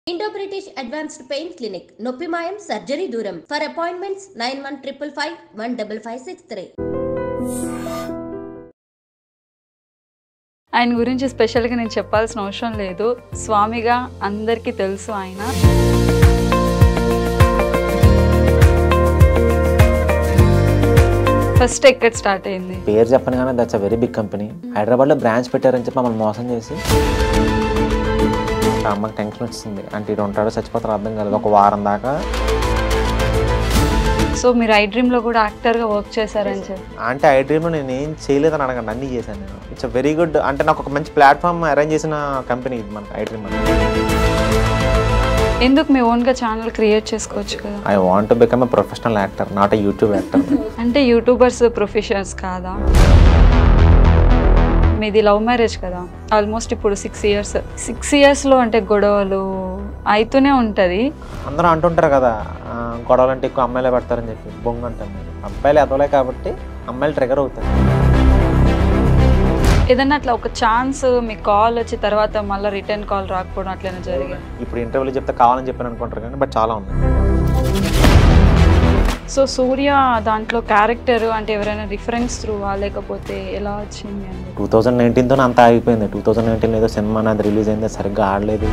Indo-British Advanced Pain Clinic, Noppimayam Surgery Duram. For appointments 9155515563. ఆయన గురించి స్పెషల్గా నేను చెప్పాల్సిన అవసరం లేదు. స్వామిగా అందరికీ తెలుసు ఆయన. ఫస్ట్ ఎక్కడ స్టార్ట్ అయింది? పేరు చెప్పను కానీ that's a very big company. హైదరాబాద్లో బ్రాంచ్ పెట్టారని చెప్పి మమ్మల్ని మోసం చేసి అమ్మకి టెన్షన్ వచ్చింది. అంటే ఇటు ఉంటాడో చచ్చిపోతారో అర్థం కాలేదు ఒక వారం దాకా. సో మీరు ఐ డ్రీమ్లో కూడా యాక్టర్గా వర్క్ చేశారని చెప్పి. అంటే ఐ డ్రీమ్లో నేను ఏం చేయలేదని అడగండి, అన్నీ చేశాను నేను. ఇట్స్ అ వెరీ గుడ్, అంటే నాకు ఒక మంచి ప్లాట్ఫామ్ అరేంజ్ చేసిన కంపెనీ ఇది మనకు ఐ డ్రీమ్. ఎందుకు మీ ఓన్గా ఛానల్ క్రియేట్ చేసుకోవచ్చు కదా? I want to become a professional actor, not a YouTube actor. అంటే యూట్యూబర్స్ ప్రొఫెషనల్స్ కాదా? మీది లవ్ మ్యారేజ్ కదా, ఆల్మోస్ట్ ఇప్పుడు 6 years. 6 yearsలో అంటే గొడవలు అవుతూనే ఉంటుంది. అందరూ అంటుంటారు కదా గొడవలు అంటే ఎక్కువ అమ్మాయిలే పడతారని చెప్పి. బొంగు అంటారు. అబ్బాయిలు ఎదవలే కాబట్టి అమ్మాయిలు ట్రిగర్ అవుతారు. ఏదన్నా అట్లా ఒక ఛాన్స్ మీకు కాల్ వచ్చి తర్వాత మళ్ళీ రిటర్న్ కాల్ రాకపోవడం అట్లనే జరిగింది? ఇప్పుడు ఇంటర్వ్యూలో చెప్తే కావాలని చెప్పాను అనుకుంటారు కానీ బట్ చాలా ఉంది. సో సూర్య దాంట్లో క్యారెక్టర్ అంటే ఎవరైనా రిఫరెన్స్ త్రూవా లేకపోతే ఎలా వచ్చింది అండి? 2019తో అంతా ఆగిపోయింది. 2019 ఏదో సినిమా నాది రిలీజ్ అయింది, సరిగ్గా ఆడలేదు.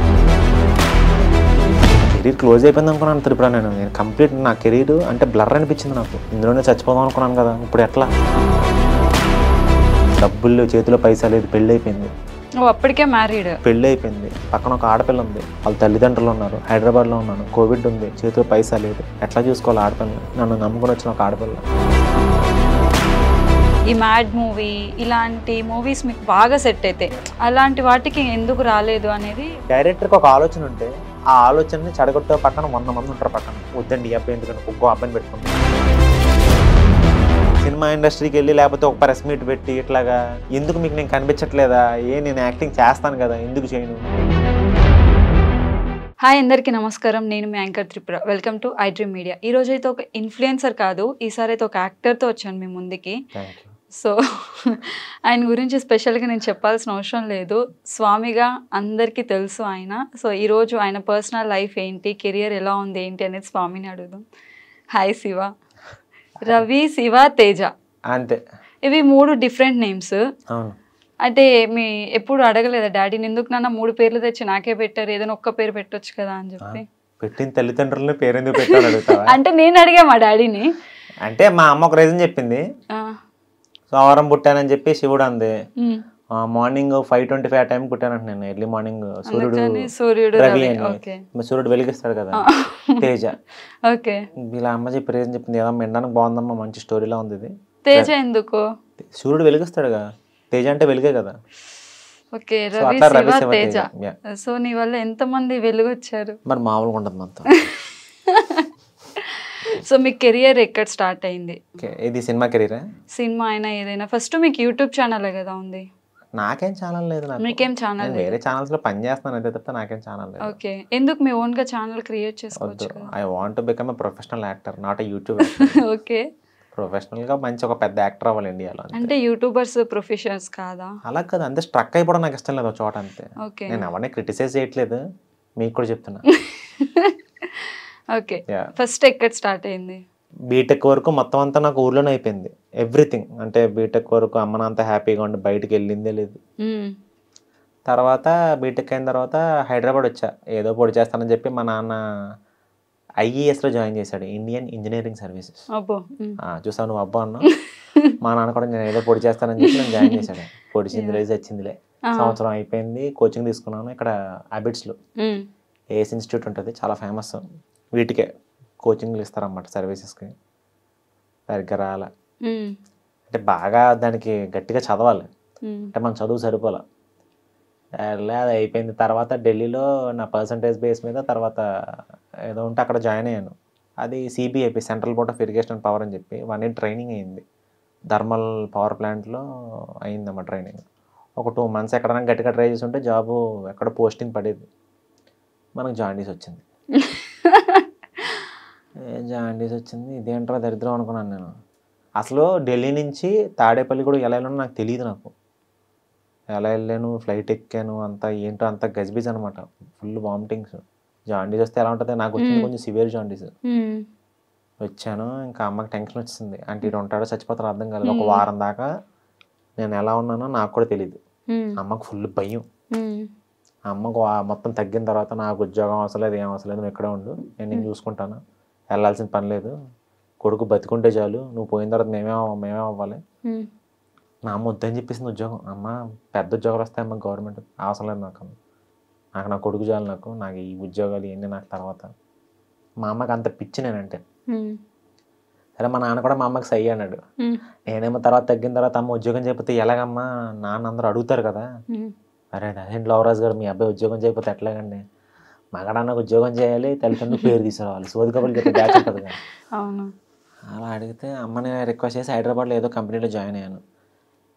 కెరీర్ క్లోజ్ అయిపోయింది అనుకున్నాను. ఇప్పుడు నేను కంప్లీట్ నా కెరీర్ అంటే బ్లర్ అనిపించింది నాకు. ఇందులోనే చచ్చిపోదాం అనుకున్నాను కదా, ఇప్పుడు ఎట్లా? డబ్బులు చేతిలో పైసా లేదు, పెళ్ళి అయిపోయింది. అప్పటికే మ్యారీడ్? పెళ్ళి అయిపోయింది, పక్కన ఒక ఆడపిల్ల ఉంది, వాళ్ళ తల్లిదండ్రులు ఉన్నారు, హైదరాబాద్లో ఉన్నాను, కోవిడ్ ఉంది, చేతిలో పైసా లేదు, ఎట్లా చూసుకోవాలి ఆడపిల్ల? నన్ను నమ్ముకొని వచ్చిన ఒక ఆడపిల్ల. ఈ మ్యాడ్ మూవీ ఇలాంటి మూవీస్ మీకు బాగా సెట్ అయితే అలాంటి వాటికి ఎందుకు రాలేదు అనేది డైరెక్టర్కి ఒక ఆలోచన ఉంటే ఆ ఆలోచనని చెడగొట్టే పక్కన 100 మంది ఉంటారు పక్కన. వద్దండి ఈ అబ్బాయి ఎందుకంటే ఒక్కో అబ్బాయిని పెట్టుకుంటాం. సినిమా ఇండస్ట్రీకి వెళ్ళి లేకపోతే ఒక ప్రెస్ మీట్ పెట్టి ఇట్లాగా ఎందుకు మీకు నేను కనిపించట్లేదా, నేను యాక్టింగ్ చేస్తాను కదా ఎందుకు చేయను? హాయ్ అందరికీ నమస్కారం, నేను మీ anchor Tripura. Welcome to I Dream Media. ఈరోజు అయితే ఒక ఇన్ఫ్లుయెన్సర్ కాదు, ఈసారి అయితే ఒక యాక్టర్తో వచ్చాను మీ ముందుకి. సో ఆయన గురించి స్పెషల్గా నేను చెప్పాల్సిన అవసరం లేదు. స్వామిగా అందరికీ తెలుసు ఆయన. సో ఈరోజు ఆయన పర్సనల్ లైఫ్ ఏంటి, కెరియర్ ఎలా ఉంది ఏంటి అనేది స్వామిని అడుగుదాం. హాయ్ శివ. రవి, శివ, తేజ, అంతే. ఇవి 3 డిఫరెంట్ నేమ్స్. అంటే మీ ఎప్పుడు అడగలేదా డాడీని, ఎందుకు నాన్న 3 పేర్లు తెచ్చి నాకే పెట్టారు, ఏదైనా ఒక్క పేరు పెట్టొచ్చు కదా అని చెప్పి? పెట్టిన తల్లిదండ్రులని పేరు ఎందుకు పెట్టారు అడుగుతావా? అంటే నేను అడిగా మా డాడీని. అంటే మా అమ్మ ఒక రీజన్ చెప్పింది. సోమవారం పుట్టానని చెప్పి శివుడు అంది. మార్నింగ్ 5:25 టైం పుట్టానంట నేను. ఎర్లీ మార్నింగ్ సూర్యుడు రవి అని సూర్యుడు వెలిగిస్తాడు కదా, తేజ. ఓకే, ఇలా అమ్మ చెప్పి రీజన్ చెప్పింది. ఏదమ్మా వినడానికి బాగుందమ్మా, మంచి స్టోరీలా ఉంది ఇది. తేజ ఎందుకు? సూర్యుడు వెలిగిస్తాడు కదా, తేజ అంటే వెలుగే కదా. ఓకే, రవి, శివ, తేజ. సో నీ వల్ల ఎంతమంది వెలుగు వచ్చారు? మరి మామూలుగా ఉంటుంది అంతా. సో మీ కెరియర్ ఎక్కడ స్టార్ట్ అయింది? ఇది సినిమా కెరీరా? సినిమా అయినా ఏదైనా. ఫస్ట్ మీకు యూట్యూబ్ ఛానల్ కదా ఉంది? నాకేం ఛానల్ లేదు. మీకేం ఛానల్? వేరే ఛానల్స్ లో పని చేస్తాను అదే తప్ప నాకేం ఛానల్ లేదు. ఓకే, ఎందుకు మీ ఓన్ గా ఛానల్ క్రియేట్ చేసుకోవచ్చు? I want to become a professional actor, not a YouTube. Okay, professional గా మంచి ఒక పెద్ద యాక్టర్ అవ్వాలి ఇండియాలో. అంటే యూట్యూబర్స్ ప్రొఫెషనల్స్ కాదా? అలా కదా, అంతే స్ట్రక్ అయిపోవడం నాకు ఇష్టం లేదు ఒక చోట, అంతే. ఓకే, నేను ఎవరిని క్రిటిసైజ్ చేయట్లేదు, మీకు కూడా చెప్తున్నా. ఓకే, ఫస్ట్ ఎక్కడ స్టార్ట్ అయింది? బీటెక్ వరకు మొత్తం అంతా నాకు ఊర్లోనే అయిపోయింది ఎవ్రీథింగ్. అంటే బీటెక్ వరకు అమ్మ నాంత హ్యాపీగా ఉండి బయటికి వెళ్ళిందే లేదు. తర్వాత బీటెక్ అయిన తర్వాత హైదరాబాద్ వచ్చా, ఏదో పొడి చేస్తానని చెప్పి మా నాన్న IESలో జాయిన్ చేశాడు, ఇండియన్ ఇంజనీరింగ్ సర్వీసెస్. చూసావు నువ్వు అబ్బా అన్నా. మా నాన్న కూడా నేను ఏదో పొడి చేస్తానని చెప్పి నేను జాయిన్ చేశాడు. పొడిచిందిలే వచ్చిందిలే. సంవత్సరం అయిపోయింది, కోచింగ్ తీసుకున్నాను ఇక్కడ అబిడ్స్లో. ఏఎస్ ఇన్స్టిట్యూట్ ఉంటుంది, చాలా ఫేమస్. వీటికే కోచింగ్లు ఇస్తారన్నమాట సర్వీసెస్కి. సరిగ్గా రాలే, అంటే బాగా దానికి గట్టిగా చదవాలి, అంటే మన చదువు సరిపోలే. అది అయిపోయింది. తర్వాత ఢిల్లీలో నా పర్సంటేజ్ బేస్ మీద తర్వాత ఏదో ఉంటే అక్కడ జాయిన్ అయ్యాను. అది CBIP, central board of irrigation and power అని చెప్పి 1 year ట్రైనింగ్ అయింది. థర్మల్ పవర్ ప్లాంట్లో అయిందమ్మా ట్రైనింగ్. ఒక 2 months ఎక్కడైనా గట్టిగా ట్రై చేసి ఉంటే జాబు ఎక్కడ పోస్టింగ్ పడేది. మనకు జాండీస్ వచ్చింది. జాండీస్ వచ్చింది, ఇదేంట్రా దరిద్రం అనుకున్నాను నేను. అసలు ఢిల్లీ నుంచి తాడేపల్లి కూడా ఎలా వెళ్ళానో నాకు తెలియదు. నాకు ఎలా వెళ్ళాను, ఫ్లైట్ ఎక్కాను, అంతా ఏంటో అంత గజిబిజ్ అనమాట, ఫుల్ వామిటింగ్స్. జాండీస్ వస్తే ఎలా ఉంటుంది, నాకు వచ్చింది కొంచెం సివియర్ జాండీస్. వచ్చాను, ఇంకా అమ్మకి టెన్షన్ వచ్చింది, అంటే ఇటు ఉంటాడో చచ్చిపోతారో అర్థం కాలేదు. ఒక వారం దాకా నేను ఎలా ఉన్నానో నాకు కూడా తెలియదు. అమ్మకు ఫుల్ భయం. అమ్మకు మొత్తం తగ్గిన తర్వాత నాకు ఉద్యోగం అవసరం లేదు, ఏం అవసరం లేదు, నువ్వు ఇక్కడే ఉండు, నేను చూసుకుంటాను, వెళ్ళాల్సిన పని లేదు, కొడుకు బతికుంటే చాలు, నువ్వు పోయిన తర్వాత మేమే అవ్వాలి. నా అమ్మ వద్దని చెప్పేసింది ఉద్యోగం. అమ్మ పెద్ద ఉద్యోగాలు వస్తాయమ్మ గవర్నమెంట్, అవసరం లేదు నాకు నా కొడుకు చాలు, నాకు ఈ ఉద్యోగాలు ఇవన్నీ నాకు తర్వాత. మా అమ్మకి అంత పిచ్చి నేనంటే. సరే మా నాన్న కూడా మా అమ్మకి సై అన్నాడు. నేనేమో తర్వాత తగ్గిన తర్వాత అమ్మ ఉద్యోగం చేయకపోతే ఎలాగమ్మా, నాన్న అందరూ అడుగుతారు కదా. అరే అదేంటి లవరాజు గారు, మీ అబ్బాయి ఉద్యోగం చేయకపోతే ఎట్లాగండి, మగడన్నకు ఉద్యోగం చేయాలి, తల్లిదండ్రులు పేరు తీసుకురావాలి, సోది కబుర్లు చెప్పి బ్యాచ్ ఉంటుంది కదా. అలా అడిగితే అమ్మని రిక్వెస్ట్ చేసి హైదరాబాద్లో ఏదో కంపెనీలో జాయిన్ అయ్యాను.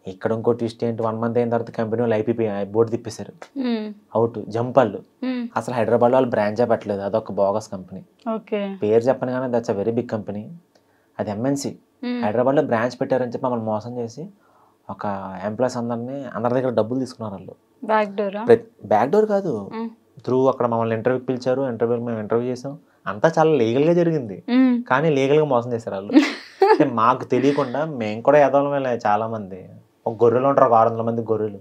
ఇక్కడ ఇంకో ట్విస్ట్ ఏంటి, 1 month అయిన తర్వాత కంపెనీ వాళ్ళు అయిపోయి బోర్డు తిప్పేశారు, అవుట్ జంపళ్ళు. అసలు హైదరాబాద్లో వాళ్ళు బ్రాంచే పెట్టలేదు, అదొక బోగస్ కంపెనీ. పేరు చెప్పను కానీ that's a very big company, అది ఎంఎన్సీ. హైదరాబాద్లో బ్రాంచ్ పెట్టారని చెప్పి మమ్మల్ని మోసం చేసి ఒక ఎంప్లాయీస్ అందరి దగ్గర డబ్బులు తీసుకున్నారు వాళ్ళు. బ్యాక్ డోర్ కాదు, త్రూ అక్కడ మమ్మల్ని ఇంటర్వ్యూకి పిలిచారు, మేము ఇంటర్వ్యూ చేసాం, అంతా చాలా లీగల్గా జరిగింది, కానీ లీగల్గా మోసం చేశారు వాళ్ళు. అంటే మాకు తెలియకుండా మేము కూడా ఎదవలమే. చాలా మంది ఒక గొర్రెలు ఉంటారు, ఒక 600 మంది గొర్రెలు,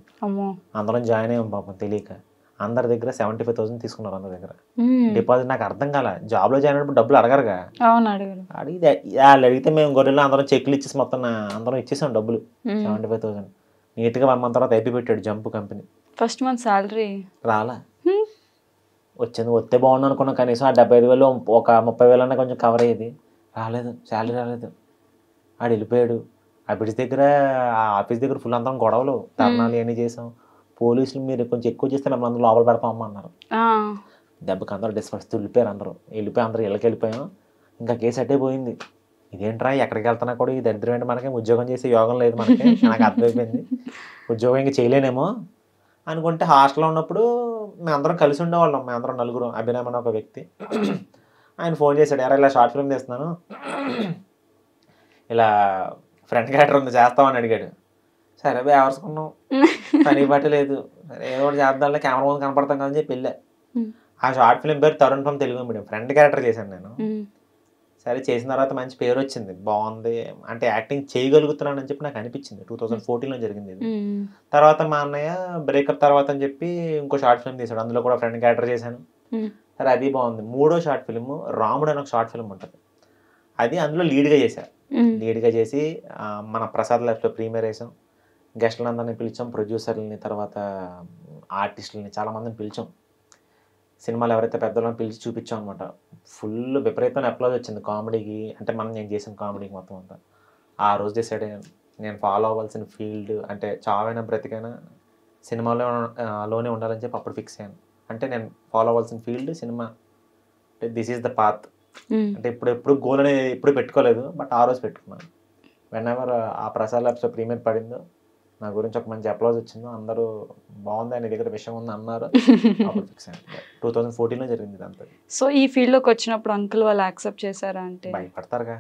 అందరం జాయిన్ అయ్యాం పాపం తెలియక. అందరి దగ్గర 75,000 తీసుకున్నారు అందరి దగ్గర డిపాజిట్. నాకు అర్థం కాల, జాబ్లో జాయిన్ అయినప్పుడు డబ్బులు అడగరుగా, అడిగితే వాళ్ళు అడిగితే మేము గొర్రెలు అందరం చెక్లు ఇచ్చేసి మొత్తం అందరం ఇచ్చేసాం డబ్బులు 75,000. నీట్గా 1 month తర్వాత అయిపోయి పెట్టాడు jump company. First month salary రాలా, వచ్చింది వస్తే బాగుండు అనుకున్నాం, కనీసం ఆ 75,000 ఒక 30,000 అన్నా కొంచెం కవర్ అయ్యేది. రాలేదు, శాలరీ రాలేదు. ఆడు వెళ్ళిపోయాడు. ఆ బ్రిడ్జ్ దగ్గర, ఆ ఆఫీస్ దగ్గర ఫుల్ అందరం గొడవలు, ధర్నాలు ఇవన్నీ చేసాం. పోలీసులు మీరు కొంచెం ఎక్కువ చేస్తే మిమ్మల్ని అందరూ లోపల పెడతామమ్మా అన్నారు. దెబ్బకి అందరూ డిస్పర్స్ వెళ్ళిపోయారు. అందరూ ఇళ్ళకి వెళ్ళిపోయాం. ఇంకా కేసు అట్టే పోయింది. ఇదేంట్రా ఎక్కడికి వెళ్తున్నా కూడా ఈ దరిద్రం ఏంటి, మనకి ఉద్యోగం చేసే యోగం లేదు మనకి. నాకు అర్థమైపోయింది ఉద్యోగం ఇంకా చేయలేనేమో అనుకుంటే, హాస్టల్లో ఉన్నప్పుడు మేము అందరం కలిసి ఉండేవాళ్ళం. మేము అందరం నలుగురు, అభినయ్ అని ఒక వ్యక్తి. ఆయన ఫోన్ చేశాడు, ఎరా ఇలా షార్ట్ ఫిల్మ్ తీస్తున్నాను, ఇలా ఫ్రంట్ క్యారెక్టర్ ఉంది చేస్తామని అడిగాడు. సరే వేవరుసుకున్నాం, పని పట్టలేదు, సరే ఏదో ఒకటి చేద్దాంలో, కెమెరా ముందు కనపడతాం కదని చెప్పి వెళ్ళా. ఆ షార్ట్ ఫిల్మ్ పేరు Tarun from Telugu medium, front character చేశాను నేను. సరే చేసిన తర్వాత మంచి పేరు వచ్చింది, బాగుంది, అంటే యాక్టింగ్ చేయగలుగుతున్నాను అని చెప్పి నాకు అనిపించింది. 2014లో జరిగింది ఇది. తర్వాత మా అన్నయ్య బ్రేకప్ తర్వాత అని చెప్పి ఇంకో షార్ట్ ఫిల్మ్ తీసాడు, అందులో కూడా ఫ్రంట్ క్యారెక్టర్ చేశాను. సరే అది బాగుంది. 3వ షార్ట్ ఫిల్మ్ రాముడు అని ఒక షార్ట్ ఫిల్మ్ ఉంటుంది, అది అందులో లీడ్గా చేశాను. లీడ్గా చేసి మన ప్రసాద్ లైఫ్లో ప్రీమియర్ వేసాం. గెస్ట్లందరినీ పిలిచాం, ప్రొడ్యూసర్లని, తర్వాత ఆర్టిస్టులని చాలామందిని పిలిచాం. సినిమాలు ఎవరైతే పెద్దలను పిలిచి చూపించాం అనమాట. ఫుల్ విపరీతమైన అప్లాజ్ వచ్చింది కామెడీకి, అంటే నేను చేసిన కామెడీకి మొత్తం అంతా. ఆ రోజు డిసైడ్ అయ్యాను, నేను ఫాలో అవ్వాల్సిన ఫీల్డ్ అంటే చావైనా బ్రతికైనా సినిమాలోనే ఉండాలని చెప్పి అప్పుడు ఫిక్స్ అయ్యాను. అంటే నేను ఫాలో అవ్వాల్సిన ఫీల్డ్ సినిమా, అంటే దిస్ ఈజ్ ద పాత్. అంటే ఎప్పుడు గోల్ అనేది ఎప్పుడు పెట్టుకోలేదు, బట్ ఆ రోజు పెట్టుకున్నాను. వెనెవర్ ఆ ప్రసాద్ ల్యాబ్స్లో ప్రీమియర్ పడిందో, నా గురించి ఒక మంచి అప్లాజ్ వచ్చిందో, అందరూ బాగుంది, నీ దగ్గర విషయం ఉంది అన్నారు, అప్పుడు ఫిక్స్ అయ్యాను. 2014లో జరిగింది ఇదంతా. సో ఈ ఫీల్డ్లోకి వచ్చినప్పుడు అంకుల్ వాళ్ళు యాక్సెప్ట్ చేశారా? అంటే భయపడతారుగా,